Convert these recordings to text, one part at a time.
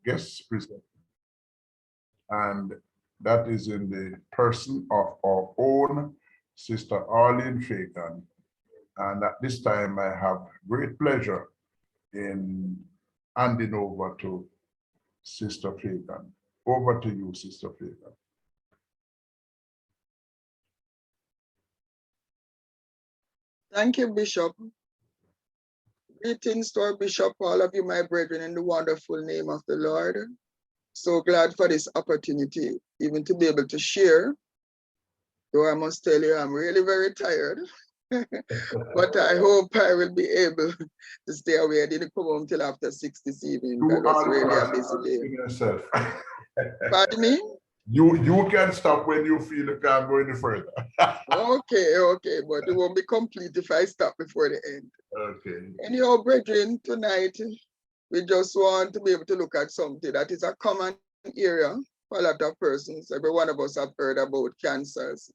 guest presenter, and that is in the person of our own Sister Arlene Fagon. And at this time, I have great pleasure in handing over to Sister Fagon. Over to you, Sister Fagon. Thank you, Bishop. Greetings to our Bishop, all of you, my brethren, in the wonderful name of the Lord. So glad for this opportunity, even to be able to share. Though I must tell you, I'm really very tired. But I hope I will be able to stay away. I didn't come home till after 6 this evening. That was really a busy day. Yourself. Pardon me? You can stop when you feel you can't go any further. Okay, but it won't be complete if I stop before the end. Okay. Anyhow, brethren, tonight we just want to be able to look at something that is a common area for a lot of persons. Every one of us have heard about cancers.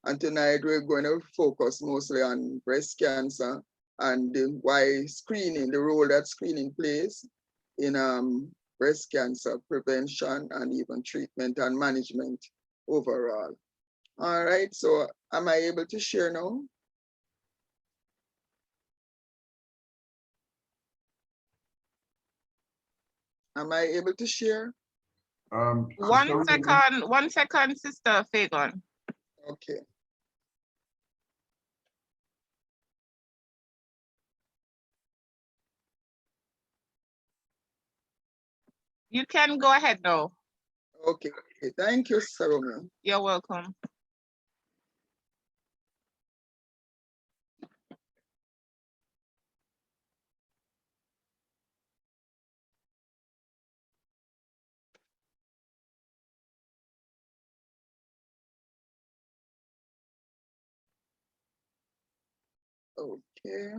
And tonight we're going to focus mostly on breast cancer and why screening, the role that screening plays in breast cancer prevention and even treatment and management overall. All right, so am I able to share now? Am I able to share? 1 second, Sister Fagon. Okay. You can go ahead now. Okay, thank you, Saroma. You're welcome. Okay.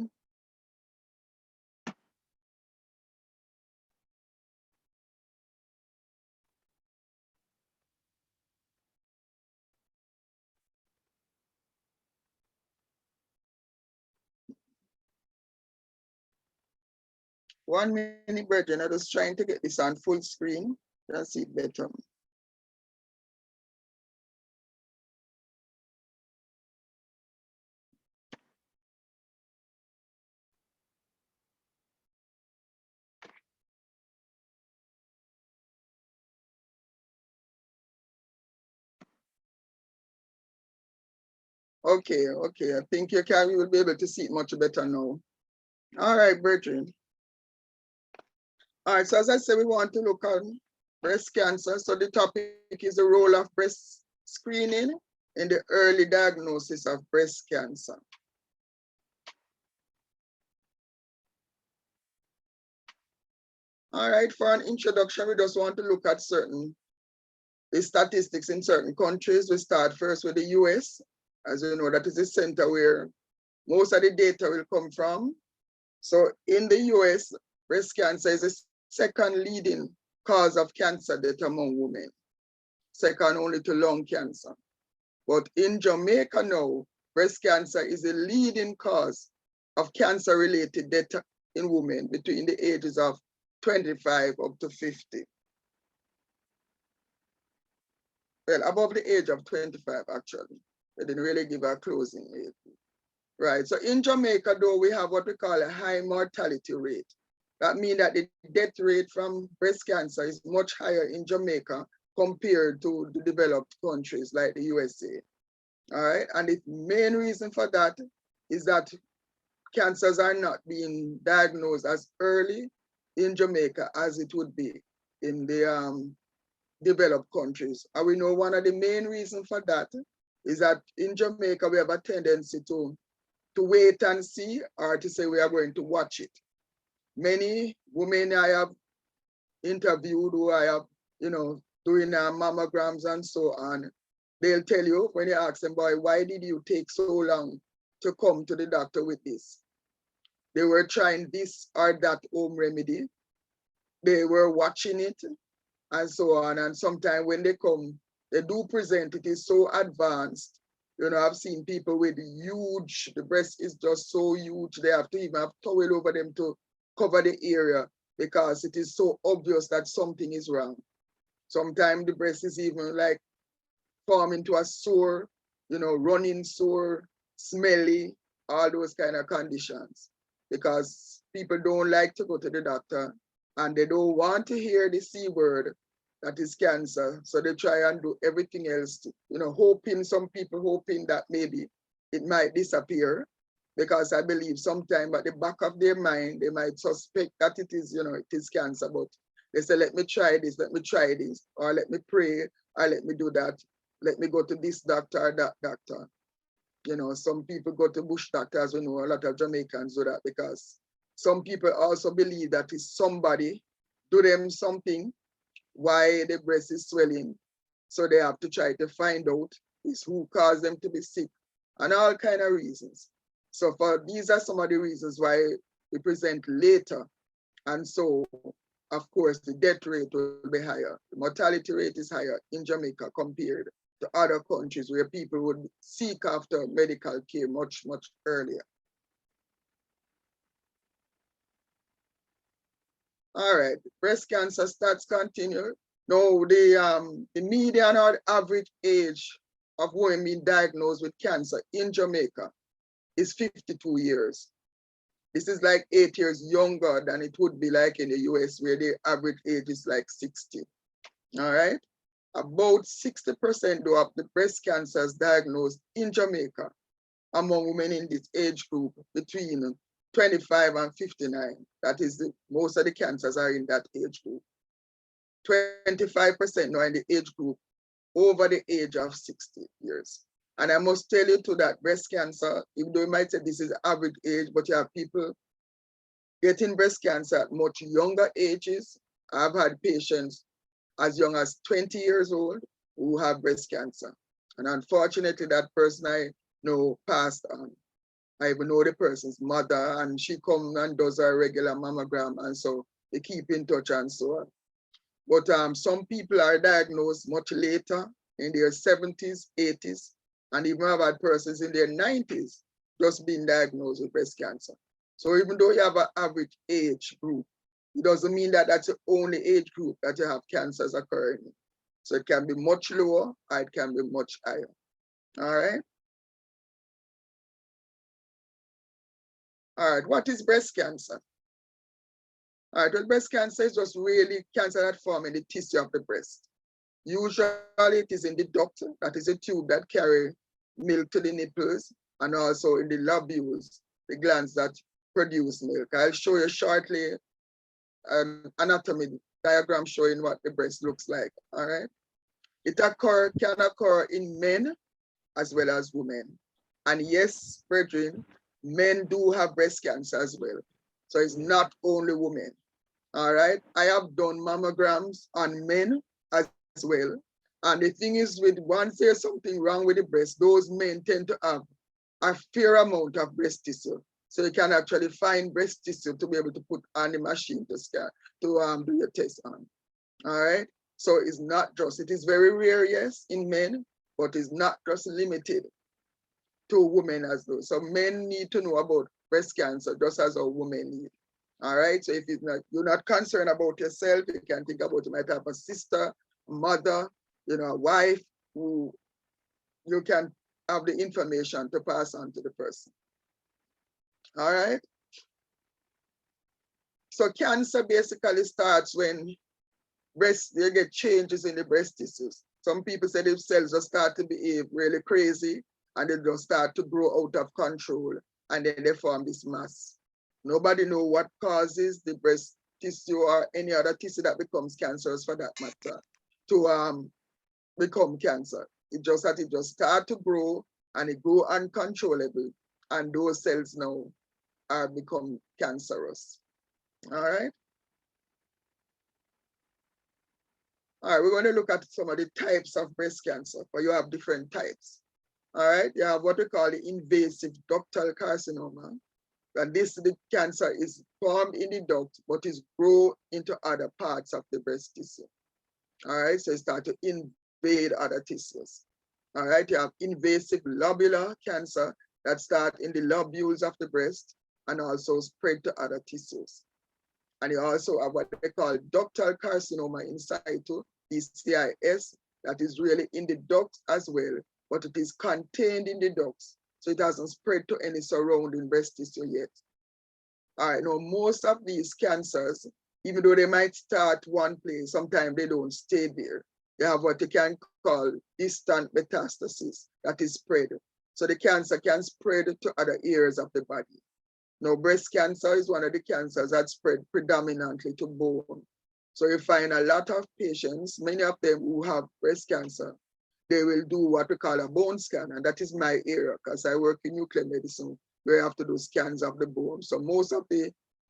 One minute, brethren. I'm just trying to get this on full screen. Let's see it better. Okay. I think you will be able to see it much better now. All right, brethren. All right, so as I said, we want to look at breast cancer. So the topic is the role of breast screening in the early diagnosis of breast cancer. All right, for an introduction, we just want to look at certain statistics in certain countries. We start first with the US. As you know, that is the center where most of the data will come from. So in the US, breast cancer is the second leading cause of cancer death among women, second only to lung cancer. But in Jamaica now, breast cancer is the leading cause of cancer-related death in women between the ages of 25 up to 50. Well, above the age of 25, actually. They didn't really give a closing age. Right, so in Jamaica, though, we have what we call a high mortality rate. That means that the death rate from breast cancer is much higher in Jamaica compared to the developed countries like the USA. All right, and the main reason for that is that cancers are not being diagnosed as early in Jamaica as it would be in the developed countries. And we know one of the main reasons for that is that in Jamaica, we have a tendency to wait and see, or to say we are going to watch it. Many women I have interviewed who I have, doing mammograms and so on, they'll tell you when you ask them, boy, why did you take so long to come to the doctor with this? They were trying this or that home remedy. They were watching it and so on. And sometimes when they come, they do present, it is so advanced. I've seen people with the breast is just so huge, they have to even have towel over them to cover the area because it is so obvious that something is wrong. Sometimes the breast is even like forming to a sore, running sore, smelly, all those kind of conditions. Because people don't like to go to the doctor and they don't want to hear the C word, that is cancer. So they try and do everything else, some people hoping that maybe it might disappear, because I believe sometime at the back of their mind, they might suspect that it is, it is cancer, but they say, let me try this, or let me pray, or let me do that. Let me go to this doctor or that doctor. Some people go to bush doctors. We know a lot of Jamaicans do that, because some people also believe that if somebody do them something, why the breast is swelling. So they have to try to find out is who caused them to be sick, and all kind of reasons. So these are some of the reasons why we present later. And so, of course, the death rate will be higher. The mortality rate is higher in Jamaica compared to other countries where people would seek after medical care much, much earlier. All right, breast cancer stats continue. Now, the median or average age of women diagnosed with cancer in Jamaica is 52 years. This is like 8 years younger than it would be like in the US, where the average age is like 60. All right. About 60% though of the breast cancers diagnosed in Jamaica among women in this age group between 25 and 59. That is, most of the cancers are in that age group. 25% now in the age group over the age of 60 years. And I must tell you too that breast cancer, even though you might say this is average age, but you have people getting breast cancer at much younger ages. I've had patients as young as 20 years old who have breast cancer. And unfortunately, that person I know passed on. I even know the person's mother, and she comes and does her regular mammogram, and so they keep in touch and so on. But some people are diagnosed much later, in their 70s, 80s, and even I've had persons in their 90s just being diagnosed with breast cancer. So even though you have an average age group, it doesn't mean that that's the only age group that you have cancers occurring in. So it can be much lower, or it can be much higher. All right. All right, what is breast cancer? All right, well, breast cancer is just really cancer that forms in the tissue of the breast. Usually it is in the duct, that is a tube that carry milk to the nipples, and also in the lobules, the glands that produce milk. I'll show you shortly an anatomy diagram showing what the breast looks like, all right? It can occur in men as well as women. And yes, brethren, men do have breast cancer as well. So it's not only women, all right? I have done mammograms on men as well. And the thing is, once there's something wrong with the breast, those men tend to have a fair amount of breast tissue. So you can actually find breast tissue to be able to put on the machine to scan, to do your test on. All right. So it's not just, it is very rare, yes, in men, but it's not just limited to women as though. So men need to know about breast cancer just as a woman need. All right. So if it's not, you're not concerned about yourself, you can think about you might have a sister, mother, a wife who you can have the information to pass on to the person. All right. So cancer basically starts when you get changes in the breast tissues. Some people say the cells just start to behave really crazy and they just start to grow out of control, and then they form this mass. Nobody knows what causes the breast tissue or any other tissue that becomes cancerous for that matter to become cancer. It just start to grow, and it grow uncontrollable, and those cells now are become cancerous. All right. All right, we're going to look at some of the types of breast cancer, but you have different types. All right, you have what we call the invasive ductal carcinoma. And the cancer is formed in the duct, but is grow into other parts of the breast tissue. All right, so it start to invade other tissues. All right, you have invasive lobular cancer that start in the lobules of the breast and also spread to other tissues. And you also have what they call ductal carcinoma in situ, DCIS, that is really in the ducts as well, but it is contained in the ducts. So it hasn't spread to any surrounding breast tissue yet. All right, now most of these cancers, even though they might start one place, sometimes they don't stay there. They have what you can call distant metastasis that is spread. So the cancer can spread to other areas of the body. Now, breast cancer is one of the cancers that spread predominantly to bone. So you find a lot of patients, many of them who have breast cancer, they will do what we call a bone scan, and that is my area because I work in nuclear medicine where I have to do scans of the bone. So most of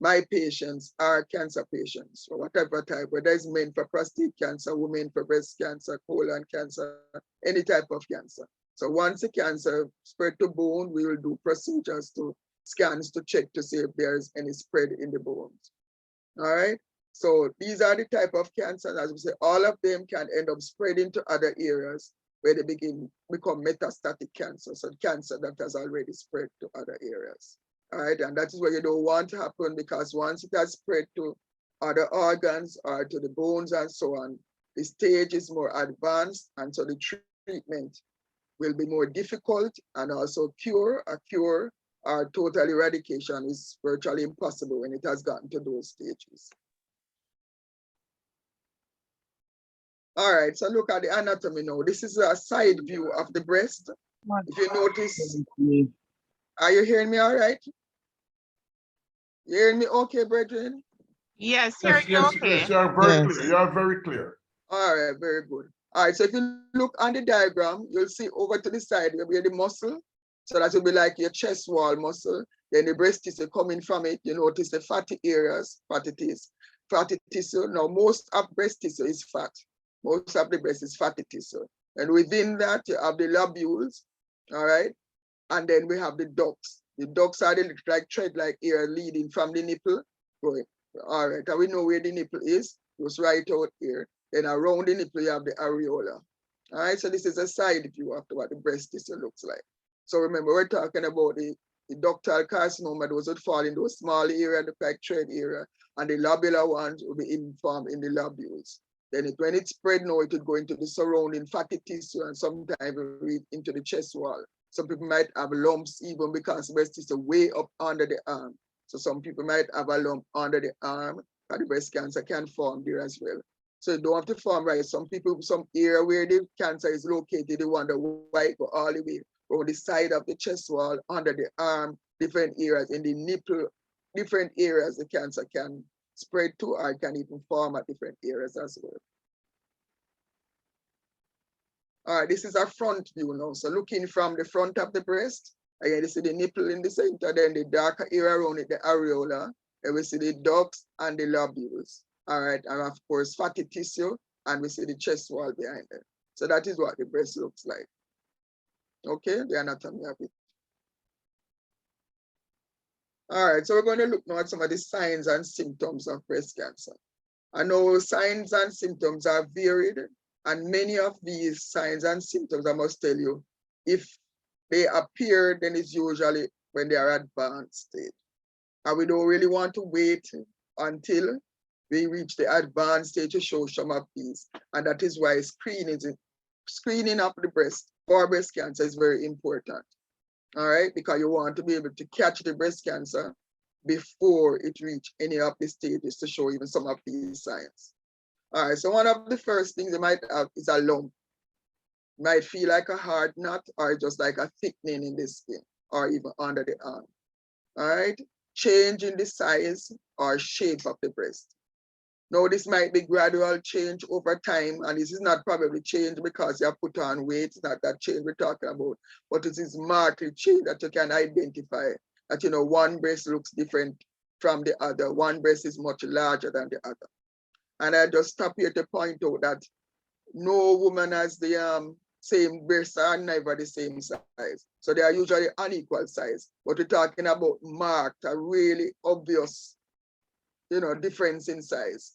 my patients are cancer patients, or whatever type, whether it's meant for prostate cancer, women for breast cancer, colon cancer, any type of cancer. So once the cancer spread to bone, we will do procedures to scans to check to see if there's any spread in the bones. All right. So these are the type of cancers, as we say, all of them can end up spreading to other areas where they become metastatic cancer. So cancer that has already spread to other areas. All right. And that is what you don't want to happen, because once it has spread to other organs or to the bones and so on, the stage is more advanced. And so the treatment will be more difficult, and also a cure or total eradication is virtually impossible when it has gotten to those stages. All right, so look at the anatomy now. This is a side view of the breast. If you notice, are you hearing me all right? You hearing me okay, brethren? Yes, Yes, hearing you yes, okay. yes, you are very clear. You are very clear. All right, very good. All right, so if you look on the diagram, you'll see over to the side where the muscle. So that will be like your chest wall muscle. Then the breast tissue coming from it. You notice the fatty areas, fatty tissue. Now, most of breast tissue is fat. Most of the breast is fatty tissue. And within that, you have the lobules, all right? And then we have the ducts. The ducts are the like thread-like area leading from the nipple. Going. All right, and we know where the nipple is. It was right out here. Then around the nipple, you have the areola. All right, so this is a side view of what the breast tissue looks like. So remember, we're talking about the ductal carcinoma, those would fall in those small area, the like thread area, and the lobular ones will be informed in the lobules. Then when it spread now, it would go into the surrounding fatty tissue and sometimes into the chest wall. Some people might have lumps even because breast tissue way up under the arm. So some people might have a lump under the arm, and the breast cancer can form there as well. So you don't have to form right. Some people, some area where the cancer is located, they wonder why it go all the way on the side of the chest wall, under the arm, different areas, in the nipple, different areas the cancer can spread to or can even form at different areas as well. All right, this is a front view now. So looking from the front of the breast, again, you see the nipple in the center, then the darker area around it, the areola, and we see the ducts and the lobules. All right, and of course, fatty tissue, and we see the chest wall behind it. So that is what the breast looks like. Okay, the anatomy of it. All right, so we're going to look now at some of the signs and symptoms of breast cancer. I know signs and symptoms are varied, and many of these signs and symptoms, I must tell you, if they appear, then it's usually when they are advanced stage. And we don't really want to wait until we reach the advanced stage to show some of these. And that is why screening of the breast for breast cancer is very important. All right, because you want to be able to catch the breast cancer before it reach any of the stages to show even some of these signs. All right, so one of the first things you might have is a lump. It might feel like a hard knot or just like a thickening in the skin or even under the arm. All right, change in the size or shape of the breast. Now, this might be gradual change over time, and this is not probably change because you have put on weight. It's not that change we're talking about, but it is marked change that you can identify that, you know, one breast looks different from the other. One breast is much larger than the other. And I just stop here to point out that no woman has the same breasts are never the same size. So they are usually unequal size, but we're talking about marked, a really obvious, you know, difference in size.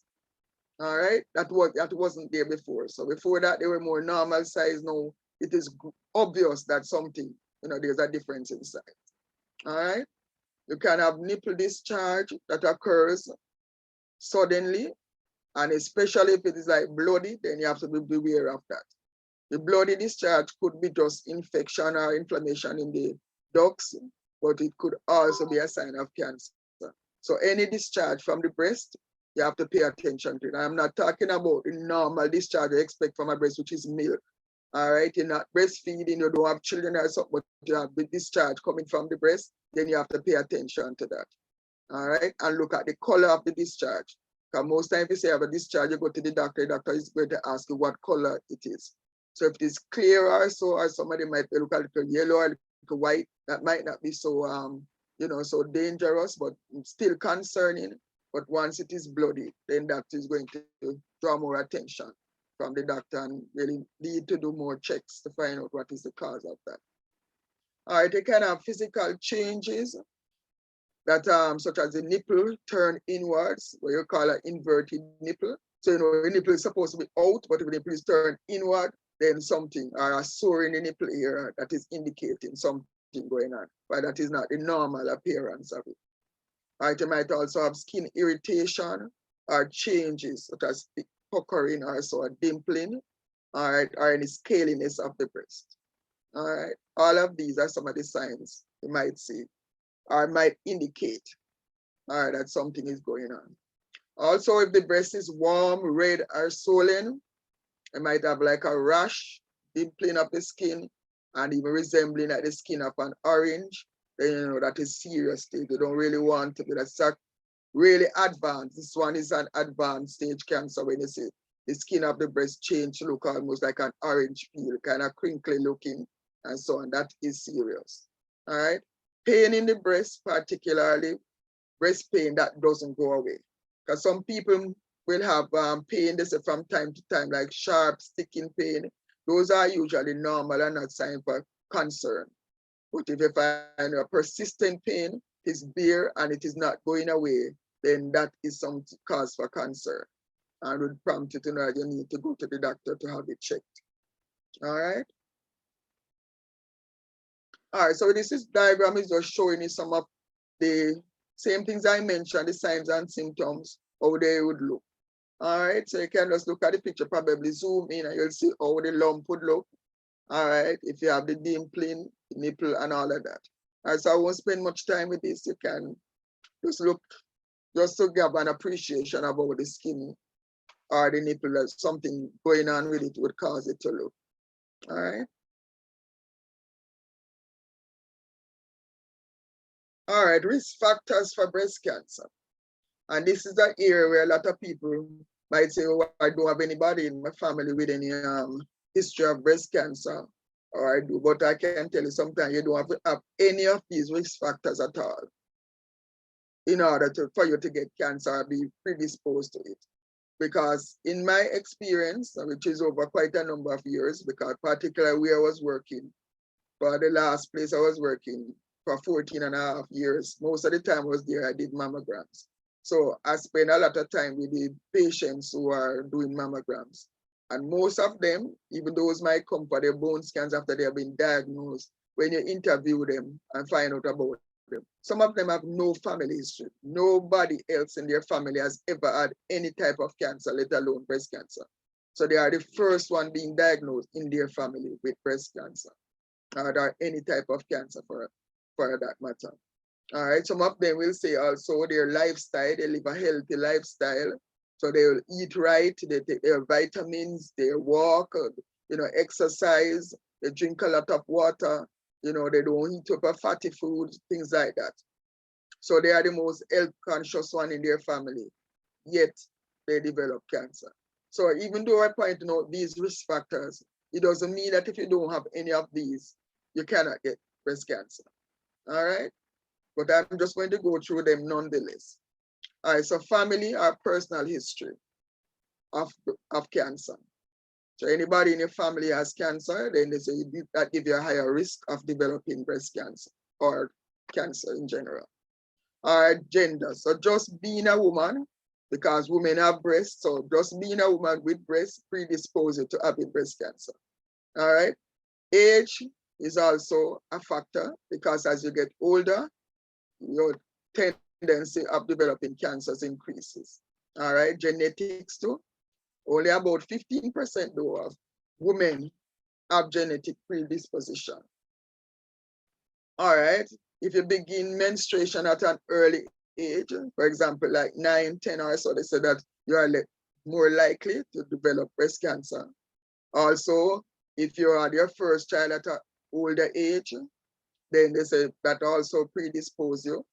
All right, that wasn't there before. So before that, they were more normal size. Now it is obvious that something, you know, there's a difference in size. All right, you can have nipple discharge that occurs suddenly, and especially if it is like bloody, then you have to be beware of that. The bloody discharge could be just infection or inflammation in the ducts, but it could also be a sign of cancer. So any discharge from the breast, you have to pay attention to it. I'm not talking about the normal discharge you expect from a breast, which is milk. All right, you're not breastfeeding, you don't have children or something, but you have the discharge coming from the breast, then you have to pay attention to that. All right, and look at the color of the discharge. Because most times if you say you have a discharge, you go to the doctor is going to ask you what color it is. So if it is clear or somebody might look a little yellow or a little white, that might not be so so dangerous, but still concerning. But once it is bloody, then that is going to draw more attention from the doctor and really need to do more checks to find out what is the cause of that. All right, you can have physical changes that such as the nipple turn inwards, what you call an inverted nipple. So the nipple is supposed to be out, but if the nipple is turned inward, then something or a sore in the nipple area that is indicating something going on, but that is not the normal appearance of it. All right, you might also have skin irritation or changes such as puckering or so a dimpling, all right, or any scaliness of the breast. All right, all of these are some of the signs you might see or might indicate, all right, that something is going on. Also, if the breast is warm, red, or swollen, it might have like a rash, dimpling of the skin, and even resembling like the skin of an orange, then that is serious stage. You don't really want to be. That's really advanced. This one is an advanced stage cancer when you see the skin of the breast change to look almost like an orange peel, kind of crinkly looking, and so on. That is serious. All right. Pain in the breast, particularly breast pain that doesn't go away. Because some people will have pain, they say from time to time, like sharp, sticking pain. Those are usually normal and not sign for concern. But if you find a persistent pain, is there and it is not going away, then that is some cause for concern and would prompt you to know that you need to go to the doctor to have it checked. All right. All right, so this diagram is just showing you some of the same things I mentioned, the signs and symptoms, how they would look. All right, so you can just look at the picture, probably zoom in and you'll see how the lump would look. All right, if you have the dimpling, the nipple and all of that. All right, so I won't spend much time with this. You can just look, just to give an appreciation about the skin or the nipple, that something going on with it would cause it to look. All right. All right, risk factors for breast cancer. And this is an area where a lot of people might say, oh, I don't have anybody in my family with any history of breast cancer, or I do, but I can tell you sometimes you don't have to have any of these risk factors at all in order for you to get cancer or be predisposed to it. Because in my experience, which is over quite a number of years, because particularly where I was working, for the last place I was working for 14 and a half years, most of the time I was there, I did mammograms. So I spend a lot of time with the patients who are doing mammograms. And most of them, even those might come for their bone scans after they have been diagnosed, when you interview them and find out about them, some of them have no family history. Nobody else in their family has ever had any type of cancer, let alone breast cancer. So they are the first one being diagnosed in their family with breast cancer or any type of cancer for that matter. All right, some of them will say also their lifestyle, they live a healthy lifestyle. So they will eat right, they take their vitamins, they walk, exercise, they drink a lot of water, they don't eat up a fatty food, things like that. So they are the most health conscious one in their family, yet they develop cancer. So even though I point out these risk factors, it doesn't mean that if you don't have any of these, you cannot get breast cancer. All right, but I'm just going to go through them nonetheless. All right, so family or personal history of cancer. So anybody in your family has cancer, then they say that give you a higher risk of developing breast cancer or cancer in general. All right, gender. So just being a woman, because women have breasts, so just being a woman with breasts predisposes you to having breast cancer. All right, age is also a factor because as you get older, your tendency of developing cancers increases. All right, genetics too. Only about 15% though of women have genetic predisposition. All right, if you begin menstruation at an early age, for example, like 9, 10 or so, they say that you are more likely to develop breast cancer. Also, if you had your first child at an older age, then they say that also predispose you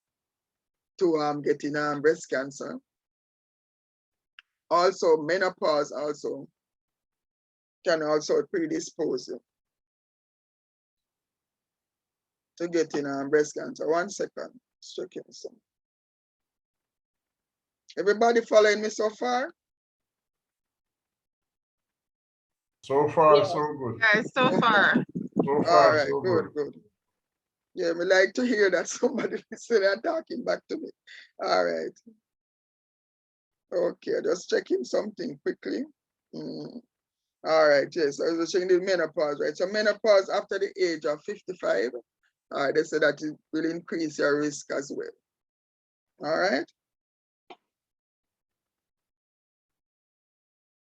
to getting breast cancer. Also, menopause also can also predispose you to getting breast cancer. 1 second, checking some. Everybody following me so far? So far, Yes. so good. Guys, so far. So All far, right, so good, good. good. Yeah, we like to hear that somebody listening and talking back to me. All right. Okay, just checking something quickly. All right, yes, I was checking the menopause, right? So menopause after the age of 55, all right, they say that it will increase your risk as well. All right.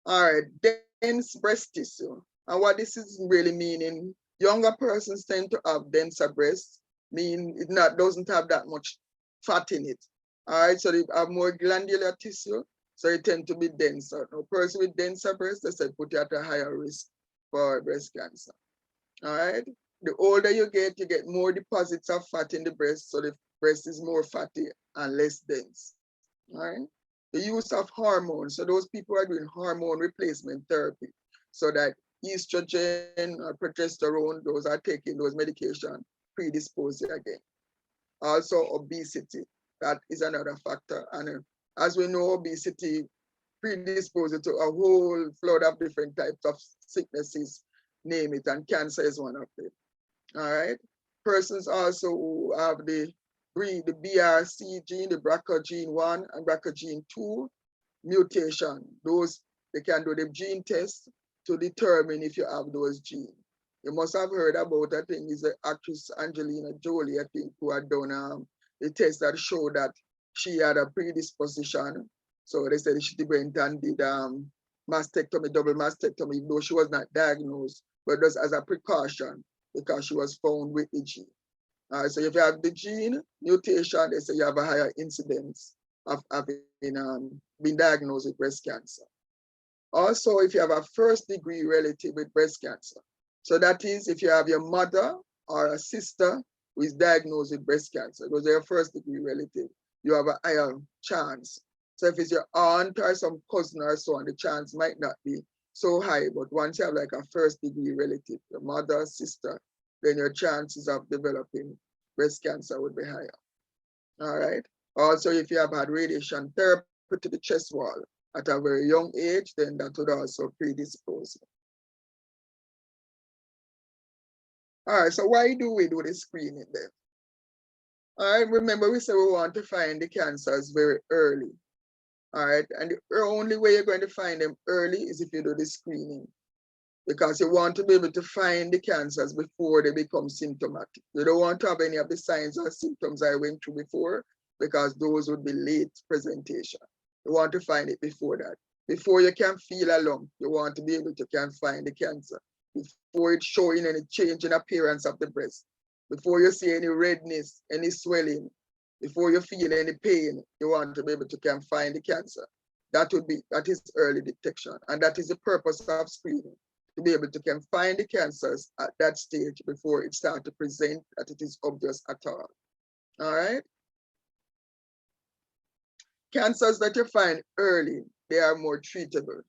All right, dense breast tissue. And what this is really meaning, younger persons tend to have denser breasts, mean it doesn't have that much fat in it. All right, so they have more glandular tissue, so it tend to be denser. A person with denser breasts, they say put you at a higher risk for breast cancer. All right. The older you get more deposits of fat in the breast, so the breast is more fatty and less dense. All right. The use of hormones. So those people are doing hormone replacement therapy. So that estrogen or progesterone, those are taking those medication, predispose you again. Also obesity, that is another factor. And as we know, obesity predisposes to a whole flood of different types of sicknesses, name it, and cancer is one of them. All right. Persons also who have the BRC gene, the BRCA gene 1 and BRCA gene 2 mutation, those they can do the gene test to determine if you have those genes. You must have heard about, I think, is the actress Angelina Jolie, I think, who had done the test that showed that she had a predisposition. So they said she went and did mastectomy, double mastectomy, even though she was not diagnosed, but just as a precaution because she was found with the gene. So if you have the gene mutation, they say you have a higher incidence of having been diagnosed with breast cancer. Also, if you have a first degree relative with breast cancer. So that is if you have your mother or a sister who is diagnosed with breast cancer, those are your first degree relative, you have a higher chance. So if it's your aunt or some cousin or so on, the chance might not be so high, but once you have like a first degree relative, your mother, sister, then your chances of developing breast cancer would be higher. All right. Also, if you have had radiation therapy to the chest wall at a very young age, then that would also predispose you. All right, so why do we do the screening then? All right, remember we said we want to find the cancers very early. All right, and the only way you're going to find them early is if you do the screening, because you want to be able to find the cancers before they become symptomatic. You don't want to have any of the signs or symptoms I went through before, because those would be late presentation. You want to find it before that. Before you can feel a lump, you want to be able to can find the cancer. Before it's showing any change in appearance of the breast. Before you see any redness, any swelling, before you feel any pain, you want to be able to can find the cancer. That is early detection. And that is the purpose of screening, to be able to can find the cancers at that stage before it starts to present that it is obvious at all. All right. Cancers that you find early, they are more treatable.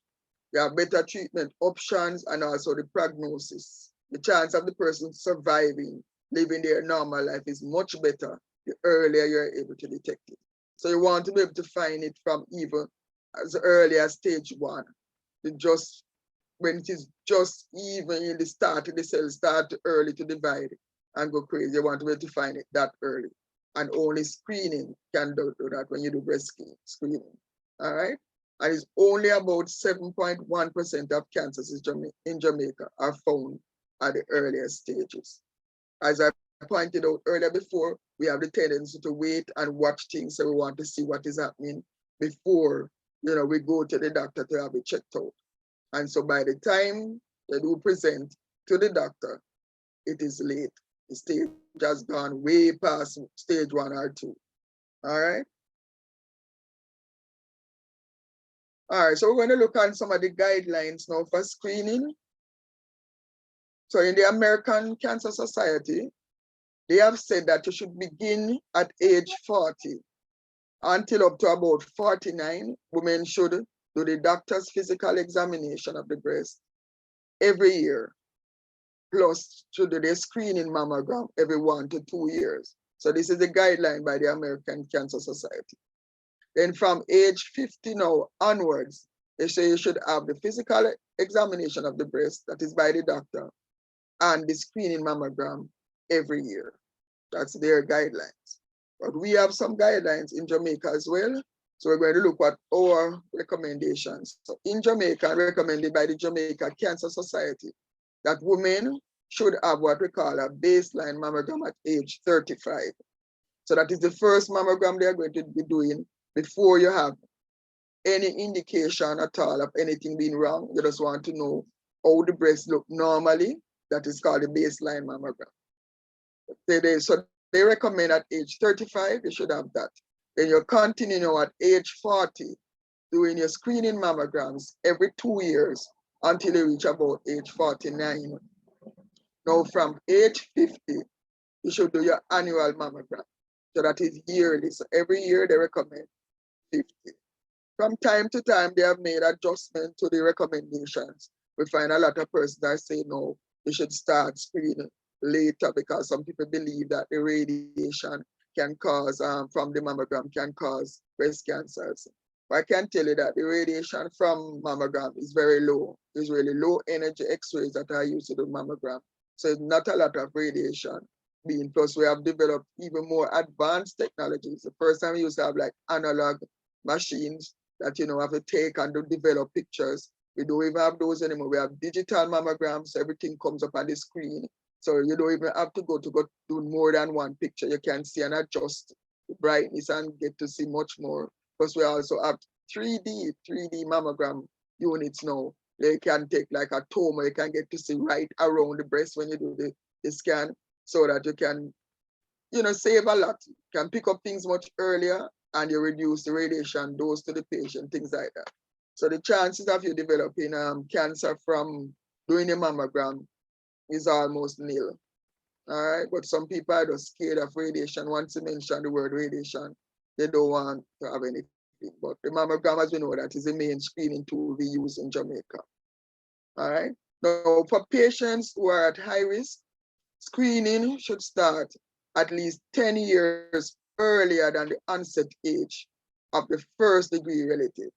They have better treatment options and also the prognosis. The chance of the person surviving, living their normal life is much better the earlier you're able to detect it. So you want to be able to find it from even as early as stage 1. Just when it is just even in the start, the cells start early to divide and go crazy. You want to be able to find it that early. And only screening can do that when you do breast screening. All right. And it's only about 7.1% of cancers in Jamaica are found at the earliest stages. As I pointed out earlier before, we have the tendency to wait and watch things, so we want to see what is happening before we go to the doctor to have it checked out. And so by the time they do present to the doctor, it is late. The stage has gone way past stage 1 or 2. All right. All right, so we're going to look at some of the guidelines now for screening. So in the American Cancer Society, they have said that you should begin at age 40 until up to about 49. Women should do the doctor's physical examination of the breast every year, plus should do the screening mammogram every 1 to 2 years. So this is the guideline by the American Cancer Society. Then from age 50 now onwards, they say you should have the physical examination of the breast, that is by the doctor, and the screening mammogram every year. That's their guidelines. But we have some guidelines in Jamaica as well. So we're going to look at our recommendations. So in Jamaica, recommended by the Jamaica Cancer Society, that women should have what we call a baseline mammogram at age 35. So that is the first mammogram they're going to be doing before you have any indication at all of anything being wrong. You just want to know how the breast look normally. That is called the baseline mammogram. So they recommend at age 35, you should have that. Then you continue now at age 40, doing your screening mammograms every 2 years until you reach about age 49. Now from age 50, you should do your annual mammogram. So that is yearly. So every year they recommend 50. From time to time, they have made adjustment to the recommendations. We find a lot of persons that say, no, you should start screening later because some people believe that the radiation can cause, from the mammogram can cause breast cancers. But I can tell you that the radiation from mammogram is very low. It's really low energy X-rays that are used to do mammogram. So it's not a lot of radiation being, plus we have developed even more advanced technologies. The first time we used to have like analog machines that have to take and to develop pictures. We don't even have those anymore. We have digital mammograms, everything comes up on the screen. So you don't even have to go do more than one picture. You can see and adjust the brightness and get to see much more. Plus we also have 3D mammogram units now. They can take like a tomo, you can get to see right around the breast when you do the scan, so that you can, save a lot. You can pick up things much earlier and you reduce the radiation dose to the patient, things like that. So the chances of you developing cancer from doing a mammogram is almost nil. All right, but some people are just scared of radiation. Once you mention the word radiation, they don't want to have anything. But the mammogram, as we know, that is the main screening tool we use in Jamaica. All right. Now, for patients who are at high risk, screening should start at least 10 years earlier than the onset age of the first degree relative.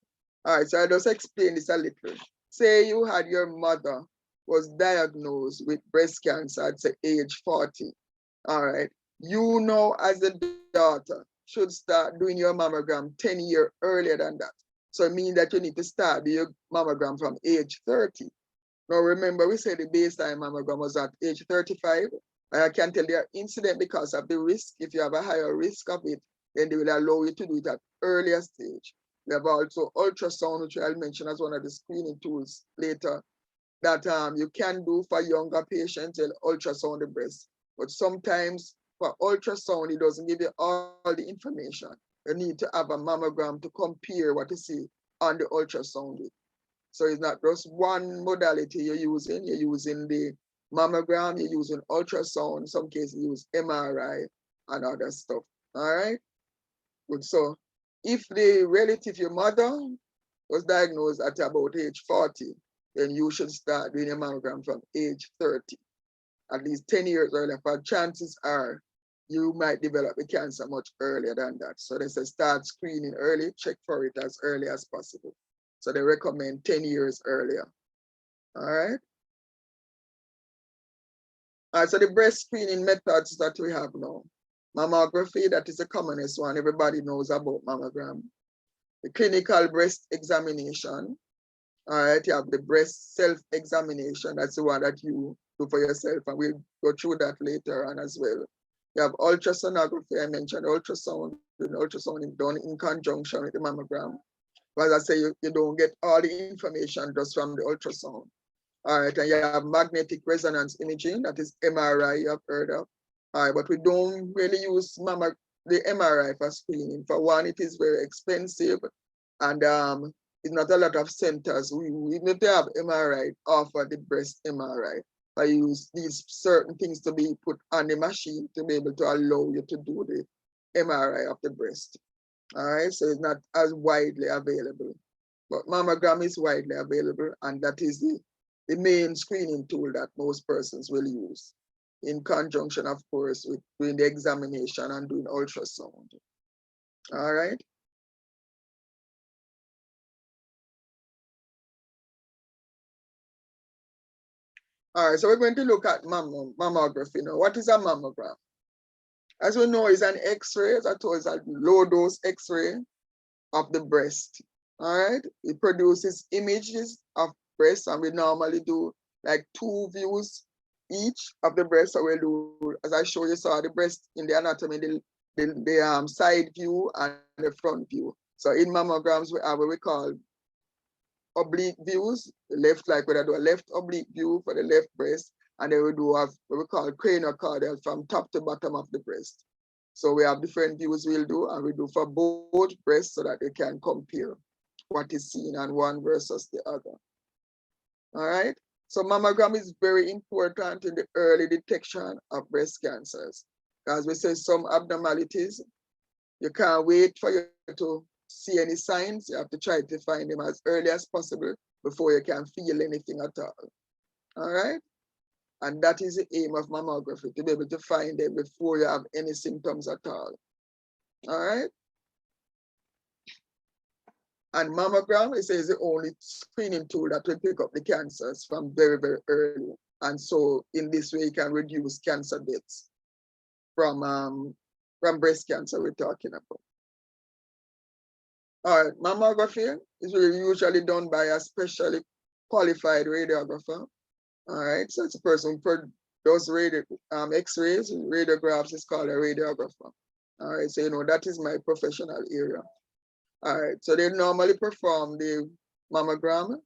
All right, so I just explain this a little. Say you had your mother was diagnosed with breast cancer at say age 40. All right, you know as a daughter should start doing your mammogram 10 years earlier than that. So it means that you need to start your mammogram from age 30. Now remember, we said the baseline mammogram was at age 35. I can tell you incident because of the risk. If you have a higher risk of it, then they will allow you to do it at earlier stage. We have also ultrasound, which I'll mention as one of the screening tools later, that you can do for younger patients and ultrasound the breast. But sometimes for ultrasound, it doesn't give you all the information. You need to have a mammogram to compare what you see on the ultrasound. So it's not just one modality you're using the mammogram, you're using ultrasound, in some cases you use MRI and other stuff. All right. Good. So if the relative, your mother, was diagnosed at about age 40, then you should start doing a mammogram from age 30, at least 10 years earlier. But chances are you might develop the cancer much earlier than that. So they say start screening early, check for it as early as possible. So they recommend 10 years earlier. All right. All right, so the breast screening methods that we have now. Mammography, that is the commonest one. Everybody knows about mammogram. The clinical breast examination. All right, you have the breast self-examination. That's the one that you do for yourself, and we'll go through that later on as well. You have ultrasonography. I mentioned ultrasound. The ultrasound is done in conjunction with the mammogram. As I say, you don't get all the information just from the ultrasound. All right, and you have magnetic resonance imaging, that is MRI you have heard of. All right, but we don't really use the MRI for screening. For one, it is very expensive, and it's not a lot of centers. We need to have MRI offer the breast MRI. I use these certain things to be put on the machine to be able to allow you to do the MRI of the breast. All right, so it's not as widely available, but mammogram is widely available, and that is the main screening tool that most persons will use, in conjunction, of course, with doing the examination and doing ultrasound. All right. All right, so we're going to look at mammography now. What is a mammogram? As we know, it's an X-ray. As I told you, it's a low-dose X-ray of the breast. All right, it produces images of breast, and we normally do like 2 views each of the breast. So we'll do, as I show you, saw the breast in the anatomy, the side view and the front view. So in mammograms, we have what we call oblique views. The left, like we do a left oblique view for the left breast, and then we do have what we call craniocardial from top to bottom of the breast. So we have different views we'll do, and we do for both breasts so that they can compare what is seen on one versus the other. All right. So mammogram is very important in the early detection of breast cancers. As we say, some abnormalities, you can't wait for you to see any signs. You have to try to find them as early as possible before you can feel anything at all. All right. And that is the aim of mammography, to be able to find them before you have any symptoms at all. All right. And mammogram is the only screening tool that will pick up the cancers from very, very early. And so in this way, you can reduce cancer deaths from breast cancer we're talking about. All right, mammography is usually done by a specially qualified radiographer. All right, so it's a person who does X-rays, radiographs is called a radiographer. All right, so you know, that is my professional area. All right, so they normally perform the mammogram.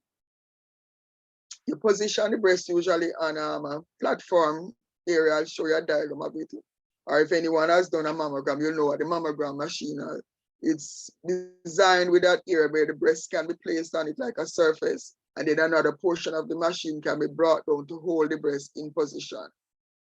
You position the breast usually on a platform area. I'll show you a diagram of it. Or if anyone has done a mammogram, you'll know what the mammogram machine is. It's designed with that area where the breast can be placed on it like a surface, and then another portion of the machine can be brought down to hold the breast in position.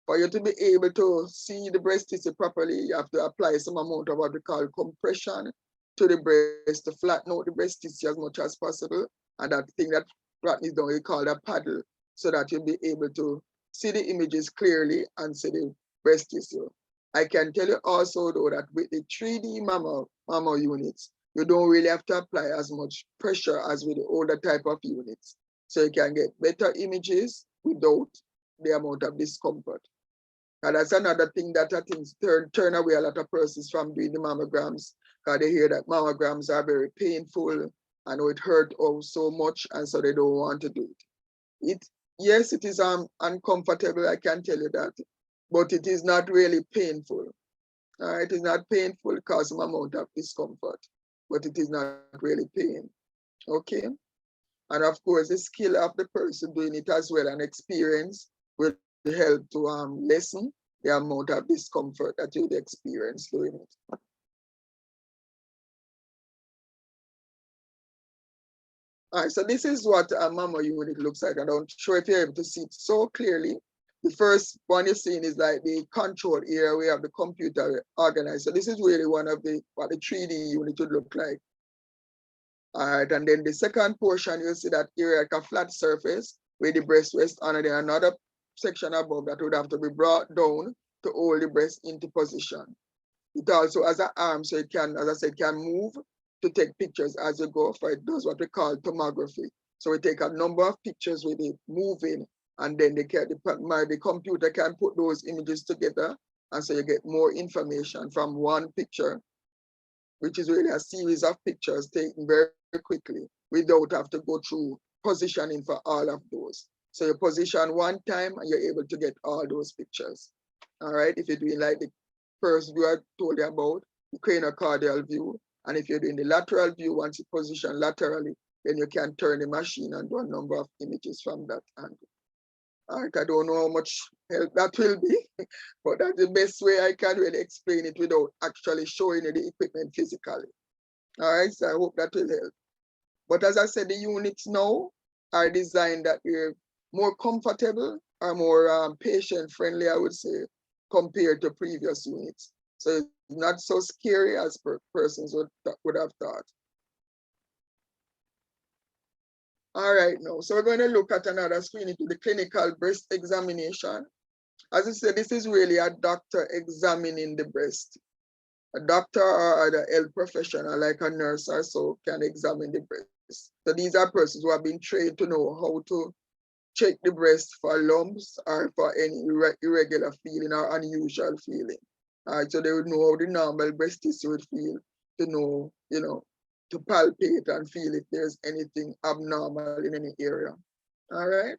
For you to be able to see the breast tissue properly, you have to apply some amount of what we call compression to the breast to flatten out the breast tissue as much as possible. And that thing that flattens down, we call a paddle, so that you'll be able to see the images clearly and see the breast tissue. I can tell you also, though, that with the 3D mammo units, you don't really have to apply as much pressure as with the older type of units. So you can get better images without the amount of discomfort. And that's another thing that I think turn away a lot of persons from doing the mammograms, because they hear that mammograms are very painful and it hurt so much, and so they don't want to do it. Yes, it is uncomfortable, I can tell you that, but it is not really painful. It is not painful, it causes some amount of discomfort, but it is not really pain. Okay. And of course, the skill of the person doing it as well and experience will help to lessen the amount of discomfort that you would experience doing it. All right, so this is what a mammo unit looks like. I'm not sure if you're able to see it so clearly. The first one you're seeing is like the control area. We have the computer organized. So this is really one of what the 3D unit would look like. All right, and then the second portion, you'll see that area like a flat surface where the breast rests on, and then another section above that would have to be brought down to hold the breast into position. It also has an arm, so it can, as I said, can move to take pictures as you go, for it does what we call tomography. So we take a number of pictures with it moving, and then the computer can put those images together, and so you get more information from one picture, which is really a series of pictures taken very quickly without have to go through positioning for all of those. So you position one time and you're able to get all those pictures. All right, if you're doing like the first view I told you about, the craniocardial view, And if you're doing the lateral view, once you position laterally, then you can turn the machine and do a number of images from that angle. All right, I don't know how much help that will be, but that's the best way I can really explain it without actually showing you the equipment physically. All right, so I hope that will help. But as I said, the units now are designed that we're more comfortable or more patient-friendly, I would say, compared to previous units. So it's not so scary as persons would have thought. All right, now, so we're going to look at another screen into the clinical breast examination. As I said, this is really a doctor examining the breast. A doctor or other health professional like a nurse or so can examine the breast. So these are persons who have been trained to know how to check the breast for lumps or for any irregular feeling or unusual feeling. All right, so they would know how the normal breast tissue would feel, to know, to palpate and feel if there's anything abnormal in any area. All right.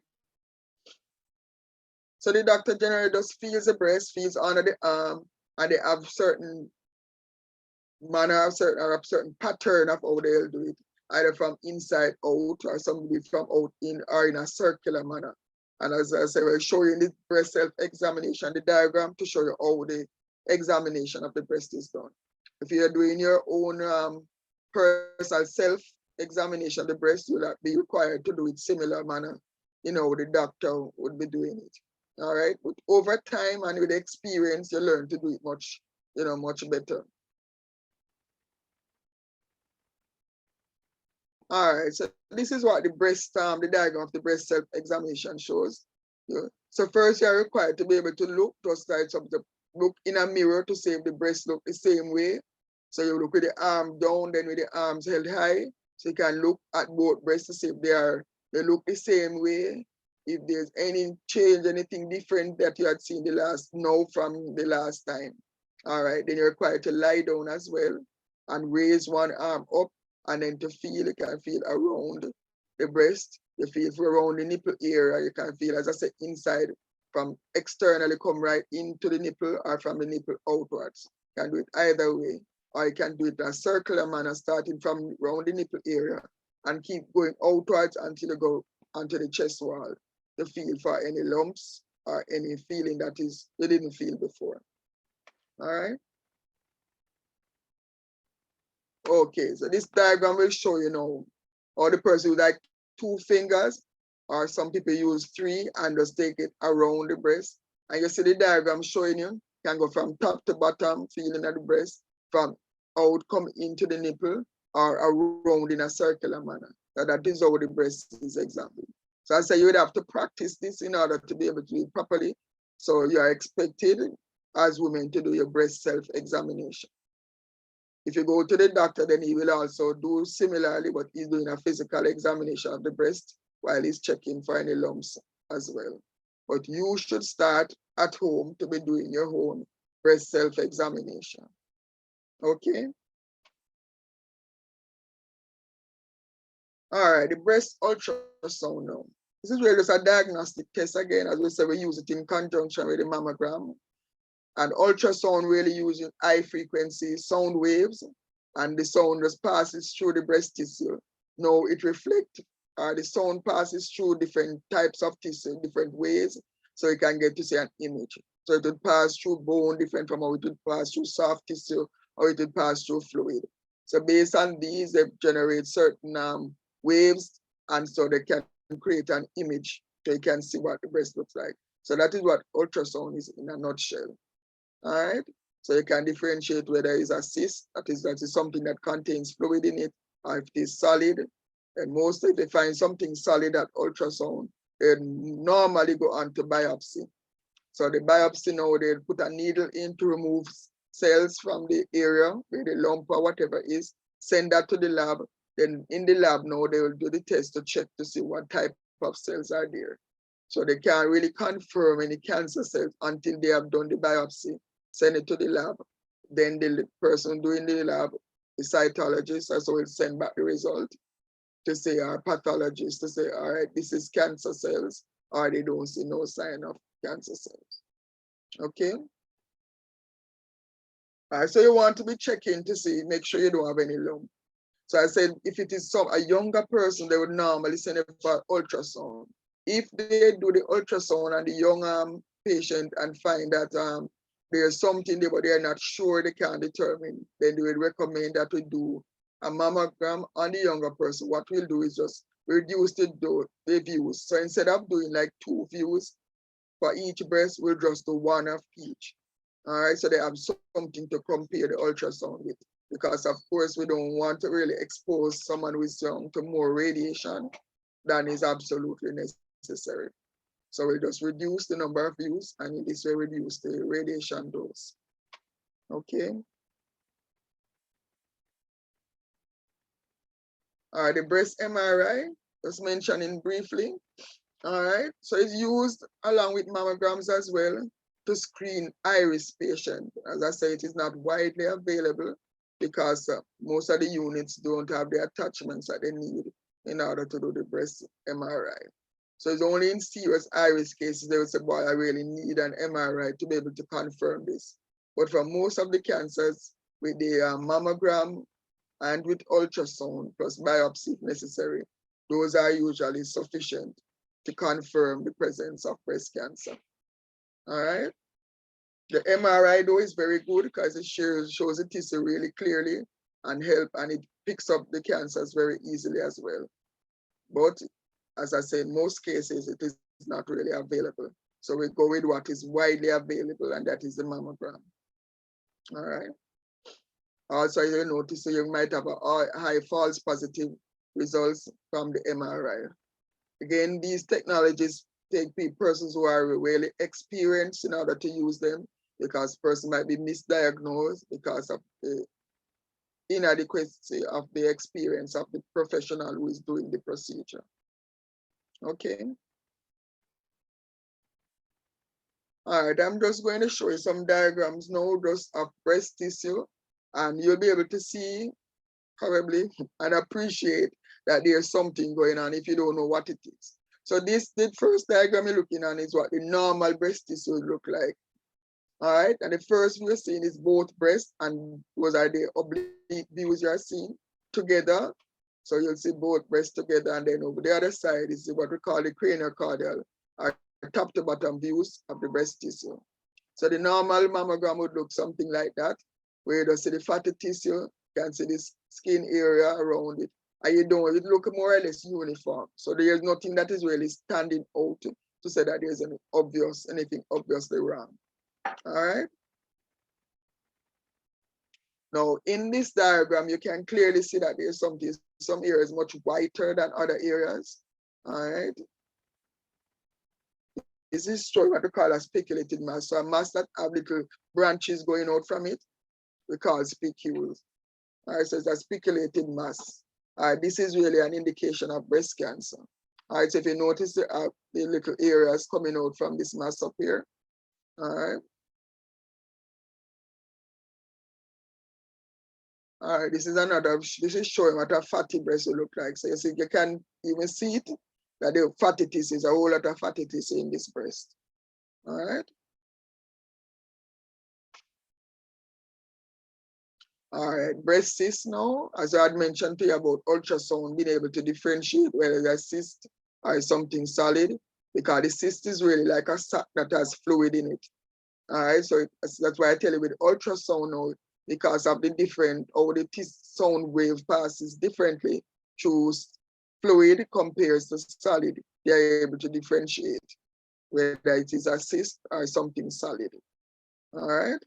So the doctor generally just feels the breast, feels under the arm, and they have certain manner, a certain pattern of how they'll do it, either from inside out or somebody from out in or in a circular manner. And as I said, we'll show you in the breast self-examination, the diagram to show you how the examination of the breast is done. If you're doing your own personal self-examination of the breast, you'll be required to do it similar manner, the doctor would be doing it. All right, but over time and with experience, you learn to do it much better. All right, so this is what the diagram of the breast self-examination shows. So first you're required to be able to look, look in a mirror to see if the breast look the same way. So you look with the arm down, then with the arms held high. So you can look at both breasts to see if they look the same way. If there's any change, anything different that you had seen from the last time. All right, then you're required to lie down as well and raise one arm up, and then you can feel around the breast, you feel around the nipple area, you can feel, as I said, inside, from externally come right into the nipple or from the nipple outwards. You can do it either way, or you can do it in a circular manner, starting from around the nipple area and keep going outwards until you go onto the chest wall to feel for any lumps or any feeling that you didn't feel before. All right. Okay, so this diagram will show you now how the person with like 2 fingers, or some people use 3 and just take it around the breast. And you see the diagram showing you can go from top to bottom, feeling at the breast, from out come into the nipple or around in a circular manner. So that is how the breast is examined. So I say you would have to practice this in order to be able to do it properly. So you are expected as women to do your breast self-examination. If you go to the doctor, then he will also do similarly, but he's doing a physical examination of the breast while he's checking for any lumps as well. But you should start at home to be doing your own breast self-examination. Okay? All right, the breast ultrasound now. This is really just a diagnostic test again. As we said, we use it in conjunction with the mammogram. And ultrasound really using high frequency sound waves, and the sound just passes through the breast tissue. Now it reflects, the sound passes through different types of tissue, different ways, so you can get to see an image. So it would pass through bone, different from how it would pass through soft tissue, or it would pass through fluid. So based on these, they generate certain waves, and so they can create an image, so you can see what the breast looks like. So that is what ultrasound is in a nutshell. All right, so you can differentiate whether it's a cyst, that is something that contains fluid in it, or if it is solid. And mostly if they find something solid at ultrasound, they normally go on to biopsy. So the biopsy now, they put a needle in to remove cells from the area where the lump or whatever is, send that to the lab. Then in the lab now, they will do the test to check to see what type of cells are there. So they can't really confirm any cancer cells until they have done the biopsy, send it to the lab. Then the person doing the lab, the cytologist, also will send back the result to say, our pathologist to say, all right, this is cancer cells, or they don't see no sign of cancer cells. Okay. So you want to be checking to see, make sure you don't have any lump. So I said, if it is a younger person, they would normally send it for ultrasound. If they do the ultrasound and the young patient and find that there's something there, but they're not sure, they can't determine, then they would recommend that we do a mammogram on the younger person. What we'll do is just reduce the views. So instead of doing like 2 views for each breast, we'll just do 1 of each. All right, so they have something to compare the ultrasound with. Because of course, we don't want to really expose someone who is young to more radiation than is absolutely necessary. So we just reduce the number of views and in this way reduce the radiation dose. Okay. All right, the breast MRI, just mentioning briefly. All right, so it's used along with mammograms as well to screen iris patient. As I say, it is not widely available because most of the units don't have the attachments that they need in order to do the breast MRI. So it's only in serious iris cases they will say, boy, I really need an MRI to be able to confirm this. But for most of the cancers, with the mammogram and with ultrasound plus biopsy if necessary, those are usually sufficient to confirm the presence of breast cancer. All right. The MRI though is very good because it shows the tissue really clearly and it picks up the cancers very easily as well. But as I said, in most cases, it is not really available. So we go with what is widely available, and that is the mammogram. All right. Also, you notice so you might have a high false positive results from the MRI. Again, these technologies take persons who are really experienced in order to use them, because person might be misdiagnosed because of the inadequacy of the experience of the professional who is doing the procedure. Okay. All right, I'm just going to show you some diagrams now just of breast tissue, and you'll be able to see probably and appreciate that there's something going on if you don't know what it is. So the first diagram you're looking at is what the normal breast tissue would look like. All right, and the first we're seeing is both breasts, and those are the oblique views you're seeing together. So you'll see both breasts together, and then over the other side is what we call the craniocaudal, or top to bottom views of the breast tissue. So the normal mammogram would look something like that, where you just see the fatty tissue, you can see this skin area around it, and it look more or less uniform. So there's nothing that is really standing out to say that there's anything obviously wrong. All right. Now, in this diagram, you can clearly see that there's some areas much whiter than other areas. All right. This is showing what we call a speculated mass. So a mass that have little branches going out from it, we call spicules. All right, so it's a speculated mass. All right, this is really an indication of breast cancer. All right, so if you notice the little areas coming out from this mass up here. All right. All right, this is showing what a fatty breast will look like. So you see, you can even see it, that the fatty tissue is a whole lot of fatty tissue in this breast. All right. All right, breast cyst now, as I had mentioned to you about ultrasound, being able to differentiate whether it's a cyst or something solid, because the cyst is really like a sac that has fluid in it. All right, so that's why I tell you with ultrasound now, because of the how the sound wave passes differently through fluid compares to solid, they're able to differentiate whether it is a cyst or something solid. All right,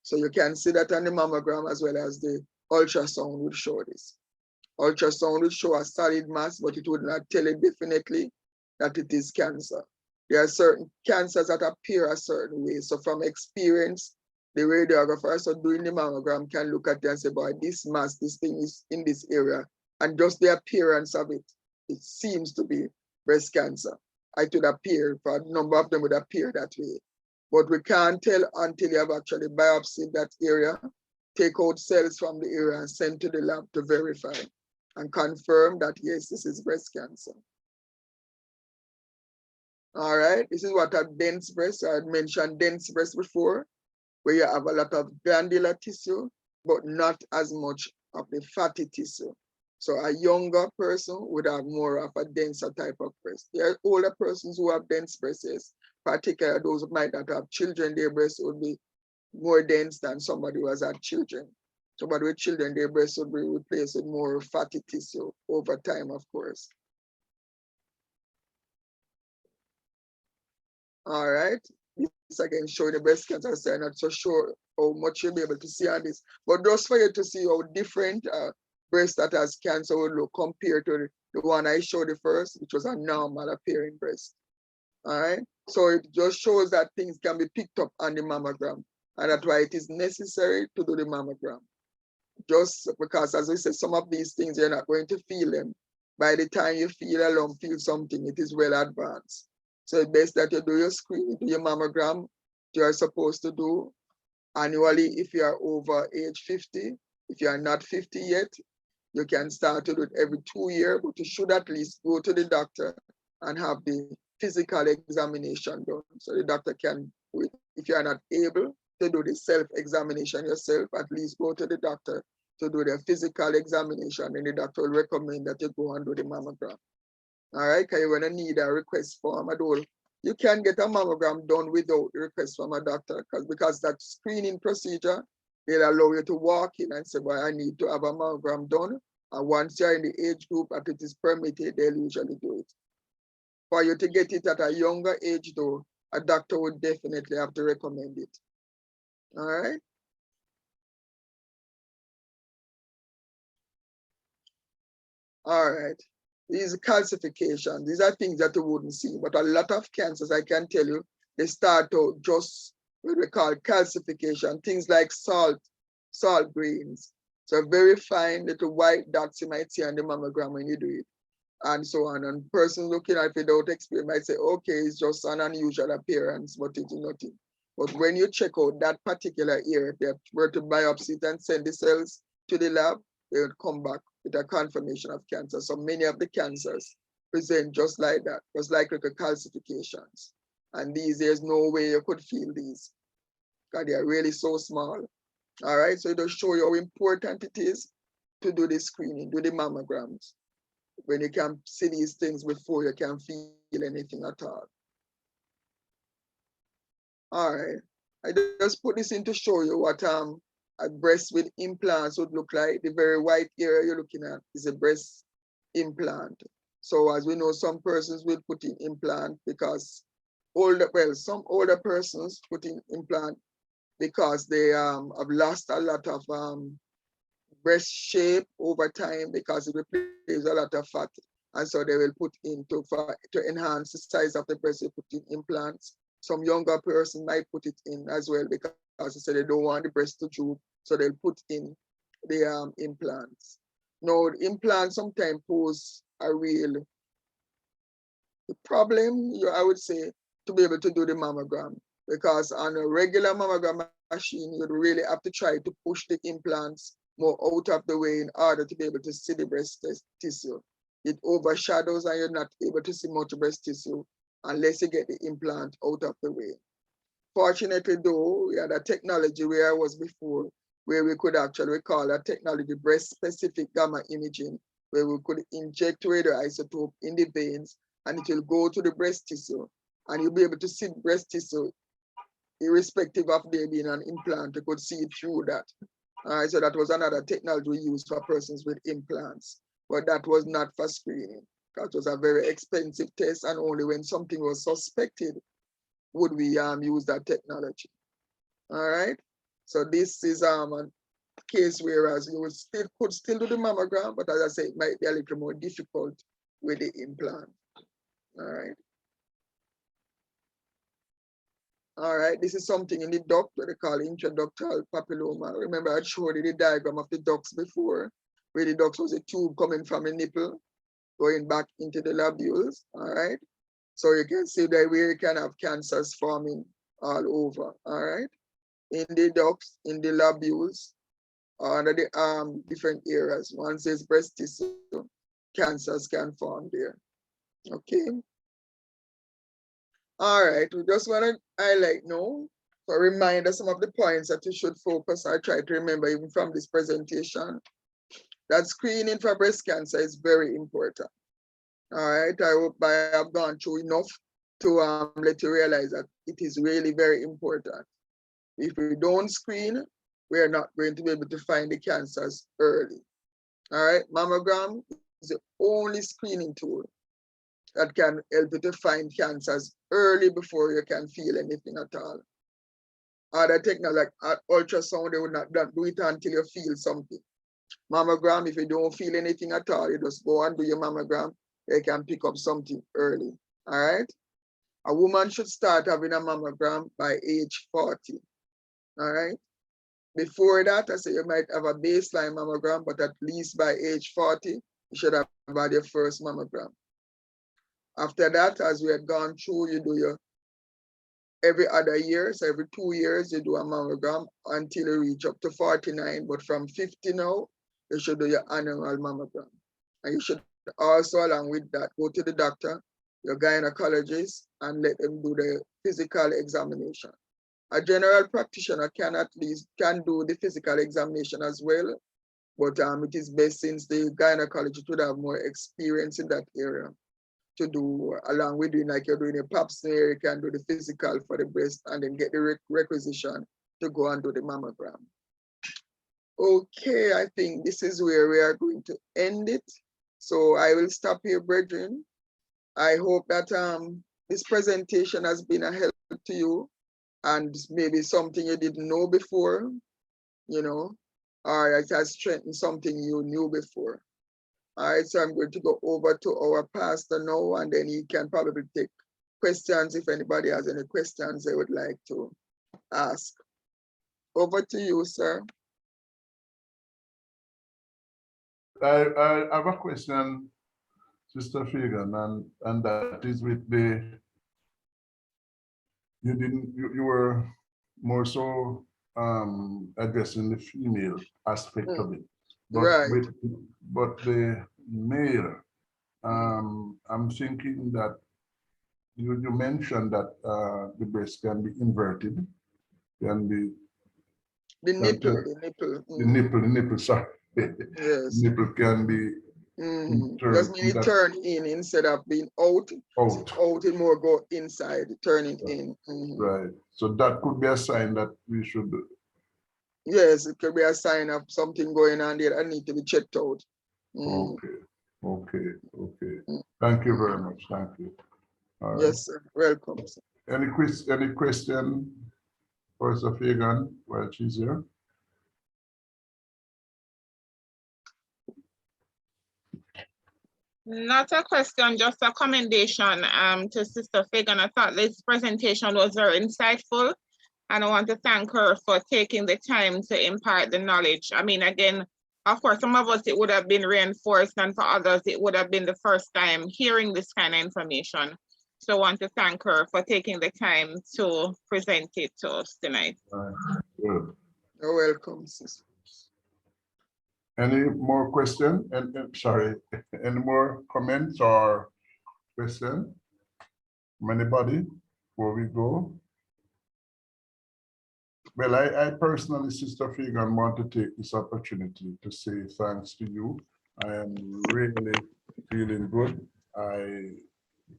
so you can see that on the mammogram as well as the ultrasound would show this. Ultrasound would show a solid mass, but it would not tell you definitely that it is cancer. There are certain cancers that appear a certain way. So from experience, the radiographer, so doing the mammogram, can look at it and say, boy, this mass, this thing is in this area. And just the appearance of it, it seems to be breast cancer. It would appear, for a number of them would appear that way. But we can't tell until you have actually biopsied that area, take out cells from the area and send to the lab to verify and confirm that, yes, this is breast cancer. All right, this is what a dense breast, I had mentioned dense breast before. where you have a lot of glandular tissue, but not as much of the fatty tissue. So a younger person would have more of a denser type of breast. There are older persons who have dense breasts, particularly those who might not have children, their breasts would be more dense than somebody who has had children. Somebody with children, their breasts would be replaced with more fatty tissue over time, of course. All right. This again showing the breast cancer. So I'm not so sure how much you'll be able to see on this, but just for you to see how different breast that has cancer would look compared to the one I showed you first, which was a normal appearing breast. All right. So it just shows that things can be picked up on the mammogram, and that's why it is necessary to do the mammogram. Just because, as we said, some of these things you're not going to feel them. By the time you feel a lump, feel something, it is well advanced. So it's best that you do your screen, do your mammogram you are supposed to do annually if you are over age 50. If you are not 50 yet, you can start to do it every 2 years, but you should at least go to the doctor and have the physical examination done. So the doctor can do it. If you are not able to do the self-examination yourself, at least go to the doctor to do the physical examination, and the doctor will recommend that you go and do the mammogram. All right, because you're going to need a request form. You can get a mammogram done without the request from a doctor because that screening procedure, they'll allow you to walk in and say, well, I need to have a mammogram done. And once you're in the age group that it is permitted, they'll usually do it. For you to get it at a younger age, though, a doctor would definitely have to recommend it. All right. All right. These calcifications, these are things that you wouldn't see, but a lot of cancers, I can tell you, they start out just what we call calcification, things like salt grains. So very fine little white dots you might see on the mammogram when you do it, and so on. And person looking at it without experience might say, okay, it's just an unusual appearance, but it's nothing. But when you check out that particular area, if they were to biopsy it and send the cells to the lab, they would come back with a confirmation of cancer. So many of the cancers present just like that, just like little calcifications. And these, there's no way you could feel these because they are really so small. All right, so it'll show you how important it is to do the screening, do the mammograms, when you can see these things before you can feel anything at all. All right, I just put this in to show you what a breast with implants would look like. The very white area you're looking at is a breast implant. So as we know, some persons will put in implant because some older persons put in implant because they have lost a lot of breast shape over time because it replaces a lot of fat. And so they will put in to enhance the size of the breast, they put in implants. Some younger person might put it in as well because they say they don't want the breast to droop, so they'll put in the implants. Now, the implants sometimes pose a real problem, I would say, to be able to do the mammogram, because on a regular mammogram machine, you'd really have to try to push the implants more out of the way in order to be able to see the breast tissue. It overshadows and you're not able to see much breast tissue unless you get the implant out of the way. Fortunately, though, we had a technology where I was before, where we could actually call that technology breast-specific gamma imaging, where we could inject radioisotope in the veins and it will go to the breast tissue, and you'll be able to see breast tissue irrespective of there being an implant. You could see it through that. So that was another technology we used for persons with implants, but that was not for screening. That was a very expensive test, and only when something was suspected would we use that technology. All right. So this is a case whereas you could still do the mammogram, but as I say, it might be a little more difficult with the implant. All right. All right, this is something in the duct that they call intraductal papilloma. Remember, I showed you the diagram of the ducts before, where the duct was a tube coming from the nipple, going back into the lobules. All right. So you can see that where you can have cancers forming all over. All right. In the ducts, in the lobules, under the different areas. Once there's breast tissue, cancers can form there. Okay. All right, we just want to highlight now So reminder some of the points that you should focus or try to remember even from this presentation. That screening for breast cancer is very important. All right, I hope I have gone through enough to let you realize that it is really very important. If we don't screen, we are not going to be able to find the cancers early. All right, mammogram is the only screening tool that can help you to find cancers early before you can feel anything at all. Other technology like ultrasound, they would not do it until you feel something. Mammogram, if you don't feel anything at all, you just go and do your mammogram, they can pick up something early. All right. A woman should start having a mammogram by age 40. All right. Before that, I say you might have a baseline mammogram, but at least by age 40, you should have had your first mammogram. After that, as we had gone through, you do your every other year, so every 2 years, you do a mammogram until you reach up to 49. But from 50 now, you should do your annual mammogram. And you should also, along with that, go to the doctor, your gynecologist, and let them do the physical examination. A general practitioner can do the physical examination as well, but it is best since the gynecologist would have more experience in that area to do, along with doing like you're doing a pap smear, you can do the physical for the breast and then get the requisition to go and do the mammogram. Okay, I think this is where we are going to end it. So I will stop here, brethren. I hope that this presentation has been a help to you and maybe something you didn't know before, you know, or it has strengthened something you knew before. All right, so I'm going to go over to our pastor now, and then he can probably take questions if anybody has any questions they would like to ask. Over to you, sir. I have a question, Sister Fagon, and that is with the, you were more so addressing the female aspect of it. But Right. but the male, I'm thinking that you mentioned that the breast can be inverted, can be The nipple, the nipple, sorry. Yes. Nipple can be Just mean it turn in instead of being out. out. Out, it more go inside, turning in. Right. So that could be a sign that we should. Yes, it could be a sign of something going on there that need to be checked out. Okay. Okay. Thank you very much. Thank you. All right. Yes, sir. Welcome, sir. Any question for Sister Fagon while she's here? Not a question, just a commendation to Sister Fagon. I thought this presentation was very insightful, and I want to thank her for taking the time to impart the knowledge. I mean, again, of course, some of us, it would have been reinforced, and for others, it would have been the first time hearing this kind of information. So I want to thank her for taking the time to present it to us tonight. Good. You're welcome, sister. Any more questions? And sorry, any more comments or questions from anybody before we go? Well, I personally, Sister Fagon, want to take this opportunity to say thanks to you. I am really feeling good. I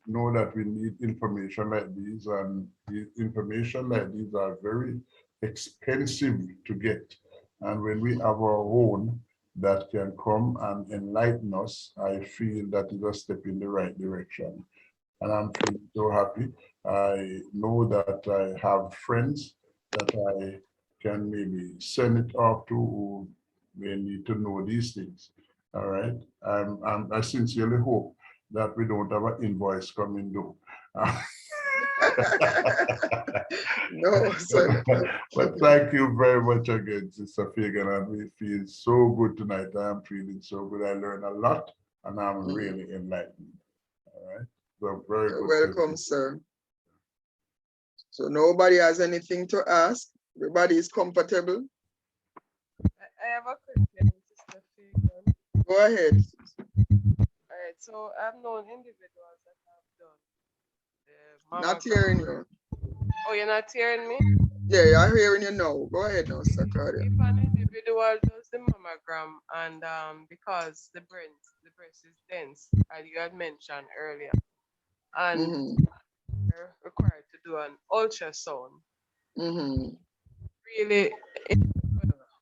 know that we need information like these, and the information like these are very expensive to get. And when we have our own that can come and enlighten us, I feel that is a step in the right direction. And I'm feeling so happy. I know that I have friends that I can maybe send it off to who may need to know these things. All right. I sincerely hope that we don't have an invoice coming due. No, sir. But thank you very much again, Sister Fagon, and we feel so good tonight. I am feeling so good. I learned a lot, and I'm really enlightened. All right. So very good. You're welcome, sir. So nobody has anything to ask. Everybody is comfortable. I have a question, Sister Fagan. Go ahead. All right, so I've known individuals that have done the Not mammogram. hearing you. Oh, you're not hearing me? Yeah, I'm hearing you now. Go ahead now, Sir Claudia. If an individual does the mammogram and because the breast is dense, as you had mentioned earlier, and Mm-hmm. they're required to do an ultrasound, Mm-hmm. really,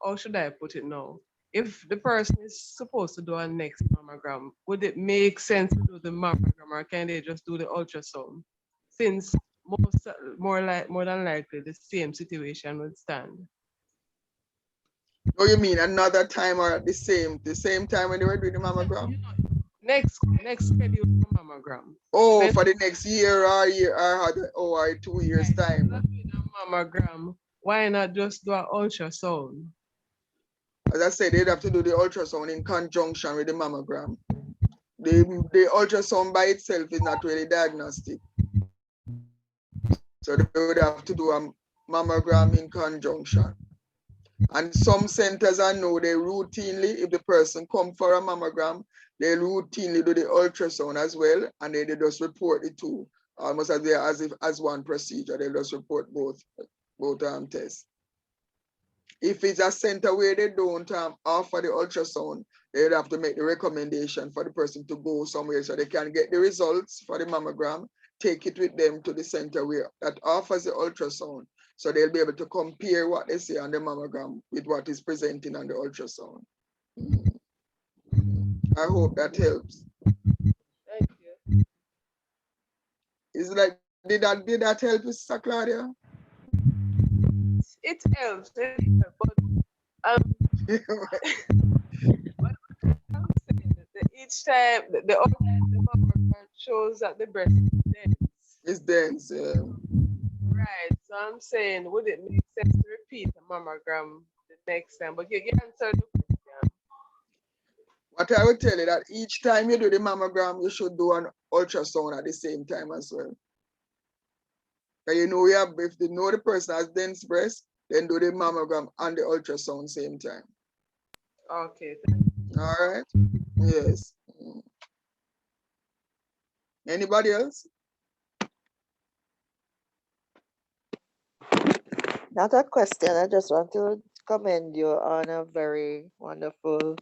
how should I put it now? If the person is supposed to do a next mammogram, would it make sense to do the mammogram or can they just do the ultrasound? Since more than likely the same situation would stand. Oh, you mean another time or at the same time when they were doing the mammogram? Next schedule for mammogram. Oh, Then for the next year or 2 years instead time. of doing a mammogram, why not just do an ultrasound? As I said, they'd have to do the ultrasound in conjunction with the mammogram. The ultrasound by itself is not really diagnostic. So they would have to do a mammogram in conjunction. And some centers I know they routinely, if the person come for a mammogram, they routinely do the ultrasound as well, and they just report it to almost as one procedure. They just report both tests. If it's a center where they don't offer the ultrasound, they'd have to make the recommendation for the person to go somewhere so they can get the results for the mammogram, take it with them to the center where that offers the ultrasound. So they'll be able to compare what they see on the mammogram with what is presenting on the ultrasound. I hope that helps. Thank you. Is like, did that help you, Sister Claudia? It helps, but um, what I'm saying is that each time the mammogram shows that the breast is dense. It's dense. Right. So I'm saying, would it make sense to repeat a mammogram the next time? But you answered the question. What I will tell you that each time you do the mammogram, you should do an ultrasound at the same time as well. And you know, if you know the person has dense breast, then do the mammogram and the ultrasound same time. Okay. All right. Yes. Anybody else? Not a question. I just want to commend you on a very wonderful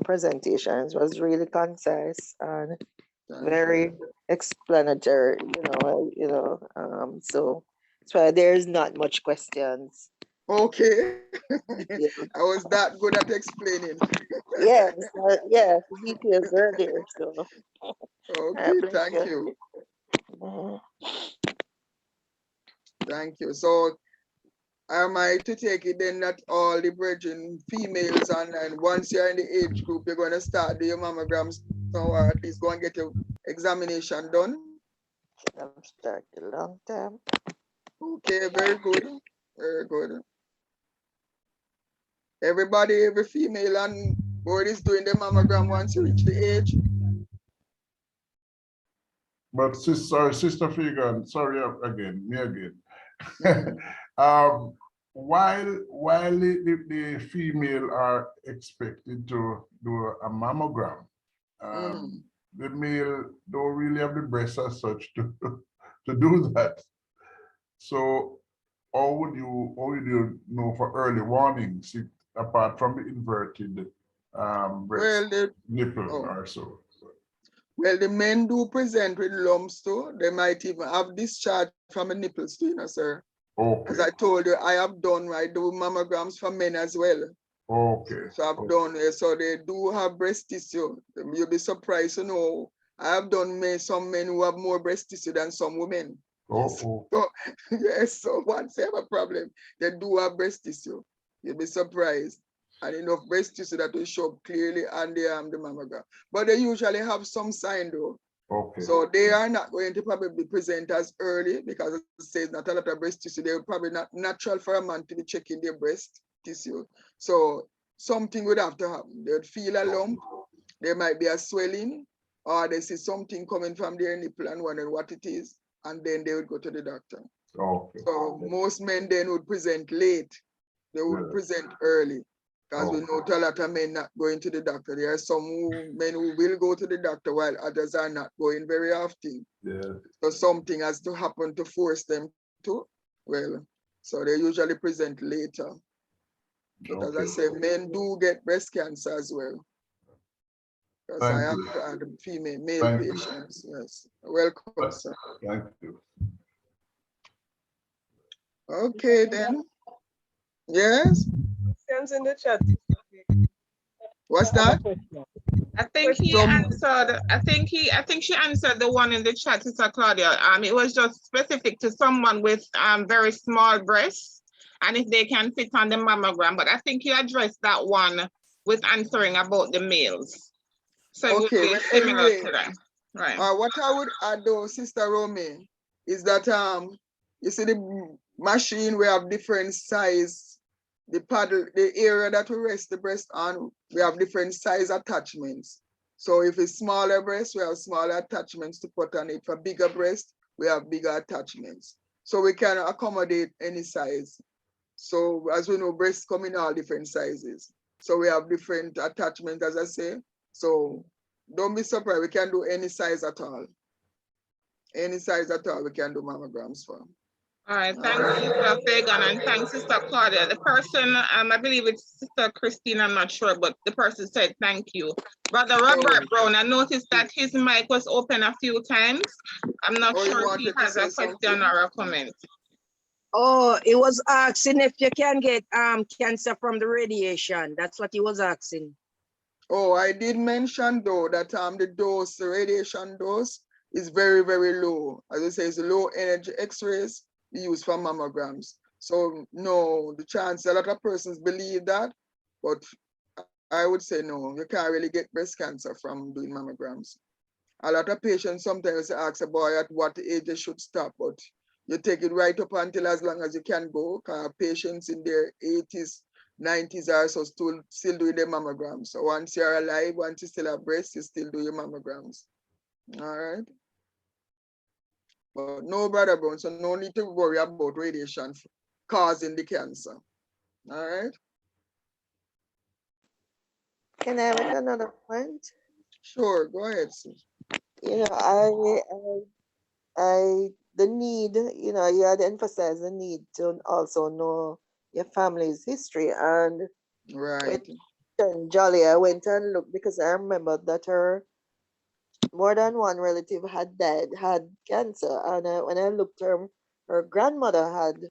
presentation. It was really concise and Thank very you. explanatory. So that's why there's not much questions. Okay. Yeah. I was that good at explaining. Yes, yes, the details are there. So I Okay, bless thank you. you. Mhm. Thank you. So am I to take it then that all the brethren, females, and once you're in the age group, you're going to start doing mammograms, so or at least go and get your examination done? I'm starting a long time. Okay, very good. Very good. Everybody, every female on board is doing the mammogram once you reach the age. But Sister Fagan, sorry again, me again. Mhm. While the female are expected to do a mammogram, Mhm. the male don't really have the breast as such to to do that. So how would you know for early warnings apart from the inverted breast Well, the nipple oh, or so? well, the men do present with lumps too. They might even have discharge from the nipples too, sir. As Okay, I told you, I do mammograms for men as well. okay, So I've done, so they do have breast tissue. You'll be surprised to know I have done some men who have more breast tissue than some women. Yes. oh, So, yes, so once they have a problem, they do have breast tissue. You'll be surprised. And enough breast tissue that will show up clearly on the mammogram. But they usually have some sign though. okay, So they are not going to probably present as early because it says not a lot of breast tissue. They're probably not natural for a man to be checking their breast tissue. So something would have to happen. They would feel a lump, there might be a swelling, or they see something coming from their nipple and wondering what it is, and then they would go to the doctor. okay, So most men then would present late. They would yeah, present early. Because we know okay, a lot of men not going to the doctor. There are some men who will go to the doctor while others are not going very often. yeah, So something has to happen to force them to. Well, So they usually present later. But as I Okay. say, men do get breast cancer as well. Because I Thank have you. had male Thank you. patients. Yes. Welcome, sir. Thank you. Okay, then. Yes. Questions in the chat. What's that? I think he From answered, I think she answered the one in the chat, Sister Claudia. It was just specific to someone with very small breasts and if they can fit on the mammogram, but I think he addressed that one with answering about the males. So it would okay, be well, similar anyway, to that. Right. what I would add though, Sister Romy, is that you see the machine, we have different size, the paddle, the area that we rest the breast on, we have different size attachments. So if it's smaller breast, we have smaller attachments to put on it. For bigger breast, we have bigger attachments. So we can accommodate any size. So as we know, breasts come in all different sizes. So we have different attachments, as I say. So don't be surprised, we can do any size at all. Any size at all, we can do mammograms for. All right, thanks, Sister Fagon, and thanks, Sister Claudia. The person, I believe it's Sister Christine, I'm not sure, but the person said thank you. Brother Robert Brown, I noticed that his mic was open a few times. I'm not Oh, you sure if he wanted to has a say question something? or a comment. Oh, he was asking if you can get cancer from the radiation. That's what he was asking. Oh, I did mention though that the dose, the radiation dose is very, very low. As I say, it's low energy X-rays we use for mammograms. So no, the chance a lot of persons believe that, but I would say no, you can't really get breast cancer from doing mammograms. A lot of patients sometimes ask a boy at what age they should stop, but you take it right up until as long as you can go, because patients in their 80s, 90s are so still doing their mammograms. So once you're alive, once you still have breasts, you still do your mammograms. All right. But no, Brother Brown, so no need to worry about radiation causing the cancer. All right. Can I make another point? Sure, go ahead, sis. You know, the need, you know, you had emphasized the need to also know your family's history. And Right. when Jolly, I went and looked because I remember that more than one relative had cancer. And when I looked, her grandmother had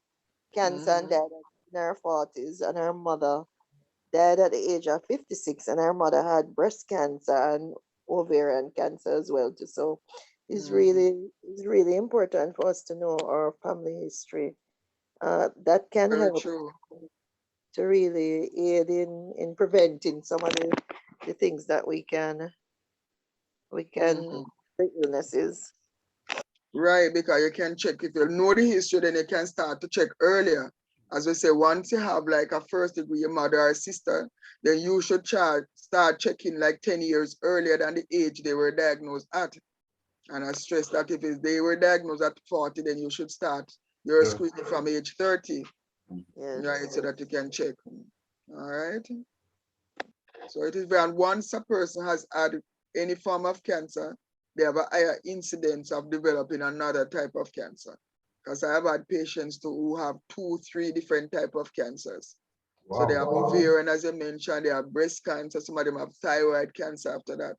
cancer and died in her 40s, and her mother died at the age of 56, and her mother had breast cancer and ovarian cancer as well too. So it's really important for us to know our family history. That can Very help true. to really aid in preventing some of the things that we can the illnesses. Right, because you can check, if you know the history, then you can start to check earlier. As we say, once you have like a first degree mother or sister, then you should start checking like 10 years earlier than the age they were diagnosed at. And I stress that if they were diagnosed at 40, then you should start your screening from age 30, Yes. right, so that you can check. All right. So it is when once a person has had any form of cancer, they have a higher incidence of developing another type of cancer. Because I have had patients who have 2, 3 different type of cancers. Wow. So they have ovarian, as I mentioned, they have breast cancer, some of them have thyroid cancer after that,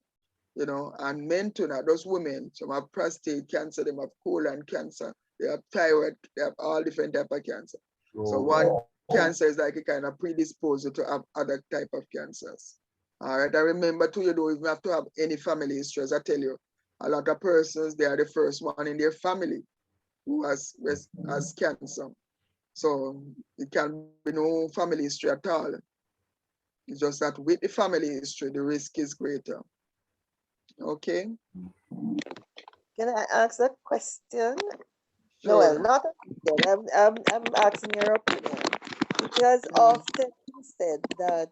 you know, and men too, not those women, some have prostate cancer, they have colon cancer, they have thyroid, they have all different type of cancer. So one cancer is like a kind of predisposed to have other type of cancers. All right, I remember too, you don't even have to have any family history. As I tell you, a lot of persons, they are the first one in their family who has cancer. So it can be no family history at all. It's just that with the family history, the risk is greater. Okay. Can I ask a question? Sure. No, well, not a question. I'm asking your opinion. It has often been said that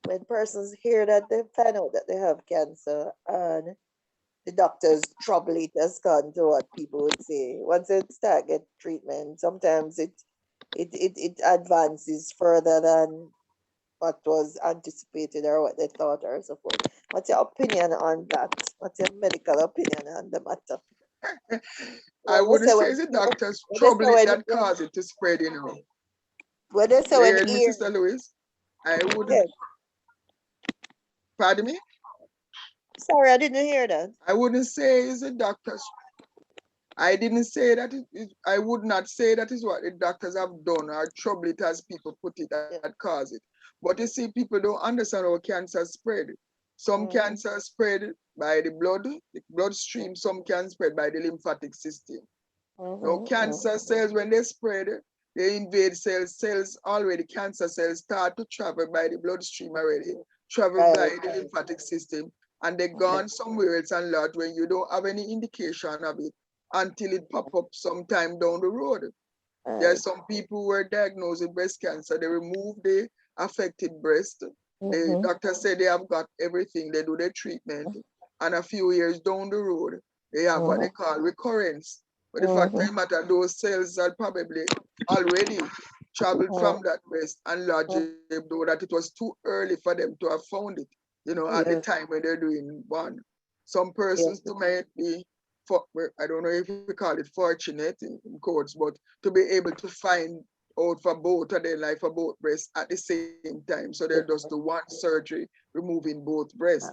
when persons hear that they find out that they have cancer and the doctors trouble it has gone to what people would say. Once they start get treatment, sometimes it advances further than what was anticipated or what they thought or so forth. What's your opinion on that? What's your medical opinion on the matter? I wouldn't say it's the doctor's trouble that cause it to spread, you know. What they say when And ear? Sister Louis, I wouldn't, Yes. pardon me? Sorry, I didn't hear that. I wouldn't say it's a doctor's. I didn't say that I would not say that is what the doctors have done or trouble it as people put it that cause it. But you see, people don't understand how cancer spread. Some cancer spread by the bloodstream, some can spread by the lymphatic system. Now, cancer cells, when they spread, they invade cells. Cells already, cancer cells start to travel by the bloodstream already, travel by the lymphatic system, and they're gone somewhere else and lot when you don't have any indication of it until it pop up sometime down the road. There are some people who were diagnosed with breast cancer. They remove the affected breast. The doctor said they have got everything. They do their treatment. And a few years down the road, they have what they call recurrence. But the fact of the matter, those cells are probably already traveled from that breast and lodged, though that it was too early for them to have found it, at the time when they're doing one. Some persons too might be, I don't know if we call it fortunate in quotes, but to be able to find out for both of their life for both breasts at the same time. So they just do one surgery, removing both breasts.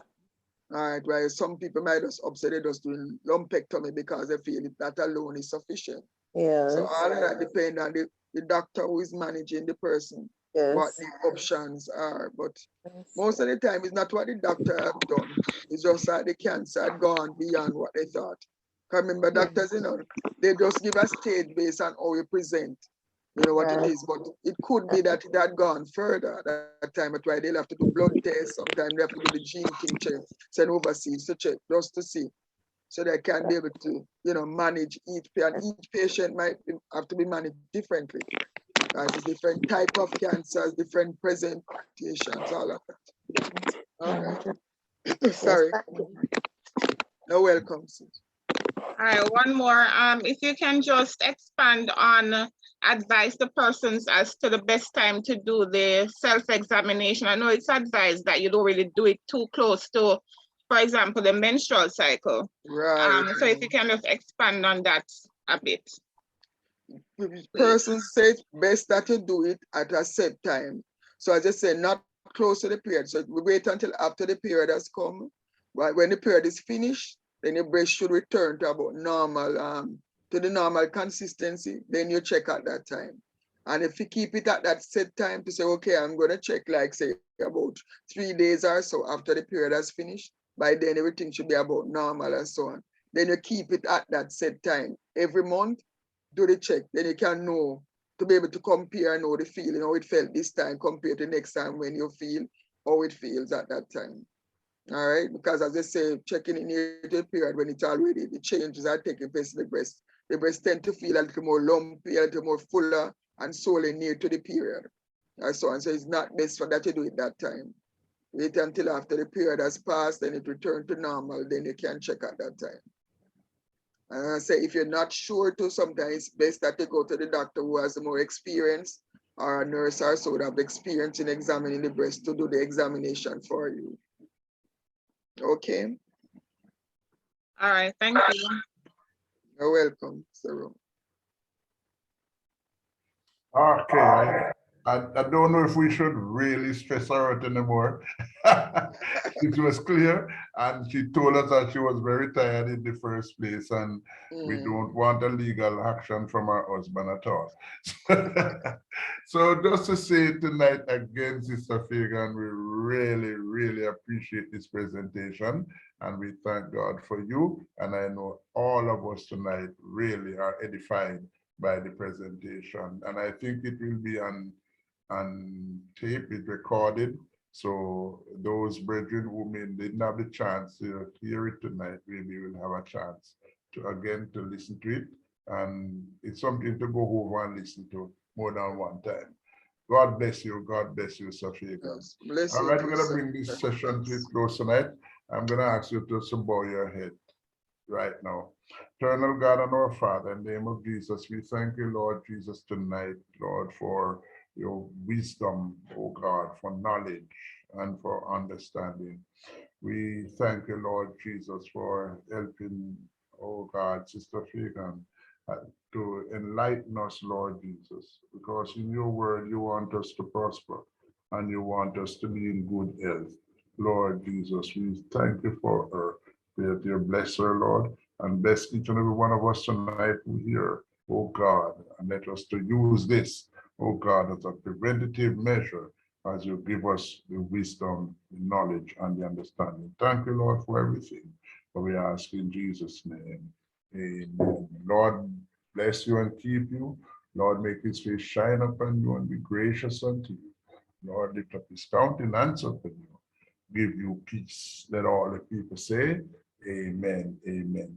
All right, while some people might just upset they just doing lumpectomy because they feel that alone is sufficient. So all of that depends on the doctor who is managing the person, what the options are. But most of the time, it's not what the doctor have done. It's just that the cancer had gone beyond what they thought. Because remember, doctors, they just give a stage based on how you present, what it is. But it could be that it had gone further at that time. That's why they'll have to do blood tests. Sometimes they have to do the gene thing check, send overseas to check, just to see. So they can be able to, manage each patient might have to be managed differently. It's different type of cancers, different presentations, all of that. All right. Sorry. You're welcome. All right, one more. If you can just expand on advise the persons as to the best time to do the self-examination. I know it's advised that you don't really do it too close to, for example, the menstrual cycle. Right. So if you can just expand on that a bit. Persons say it's best that you do it at a set time. So as I said, not close to the period. So we wait until after the period has come. But when the period is finished, then your breast should return to about normal, to the normal consistency. Then you check at that time. And if you keep it at that set time to say, okay, I'm going to check like say about 3 days or so after the period has finished, by then everything should be about normal and so on. Then you keep it at that set time. Every month, do the check. Then you can know, to be able to compare and know the feeling, how it felt this time compared to next time when you feel how it feels at that time. All right, because as I say, checking in near to the period when it's already, the changes are taking place in the breast. The breast tend to feel a little more lumpy, a little more fuller and solely near to the period. And so on. So it's not best for that to do it that time. Wait until after the period has passed, then it returns to normal, then you can check at that time. And I say, if you're not sure to, sometimes it's best that you go to the doctor who has more experience, or a nurse or so that have experience in examining the breast to do the examination for you. Okay. All right, thank you. You're welcome, sir. Okay, I don't know if we should really stress her out anymore. It was clear, and she told us that she was very tired in the first place, and we don't want a legal action from her husband at all. So just to say tonight again, Sister Fagon, we really, really appreciate this presentation, and we thank God for you. And I know all of us tonight really are edified by the presentation. And I think it will be on tape, it's recorded. So those brethren who didn't have the chance to hear it tonight, maybe will have a chance to listen to it. And it's something to go over and listen to more than one time. God bless you. God bless you, Sophia. Yes, bless All you right, too, we're going to sir. bring this session to a close tonight. I'm going to ask you to bow your head right now. Eternal God and our Father, in the name of Jesus, we thank you, Lord Jesus, tonight, Lord, for your wisdom, oh God, for knowledge and for understanding. We thank you, Lord Jesus, for helping, oh God, Sister Fagan to enlighten us, Lord Jesus, because in your word you want us to prosper and you want us to be in good health. Lord Jesus, we thank you for her. That you bless her, Lord, and bless each and every one of us tonight who hear, oh God, and let us to use this, oh God, as a preventative measure as you give us the wisdom, the knowledge, and the understanding. Thank you, Lord, for everything. For we ask in Jesus' name. Amen. Lord, bless you and keep you. Lord, make his face shine upon you and be gracious unto you. Lord, lift up his countenance upon you. Give you peace. Let all the people say, Amen. Amen.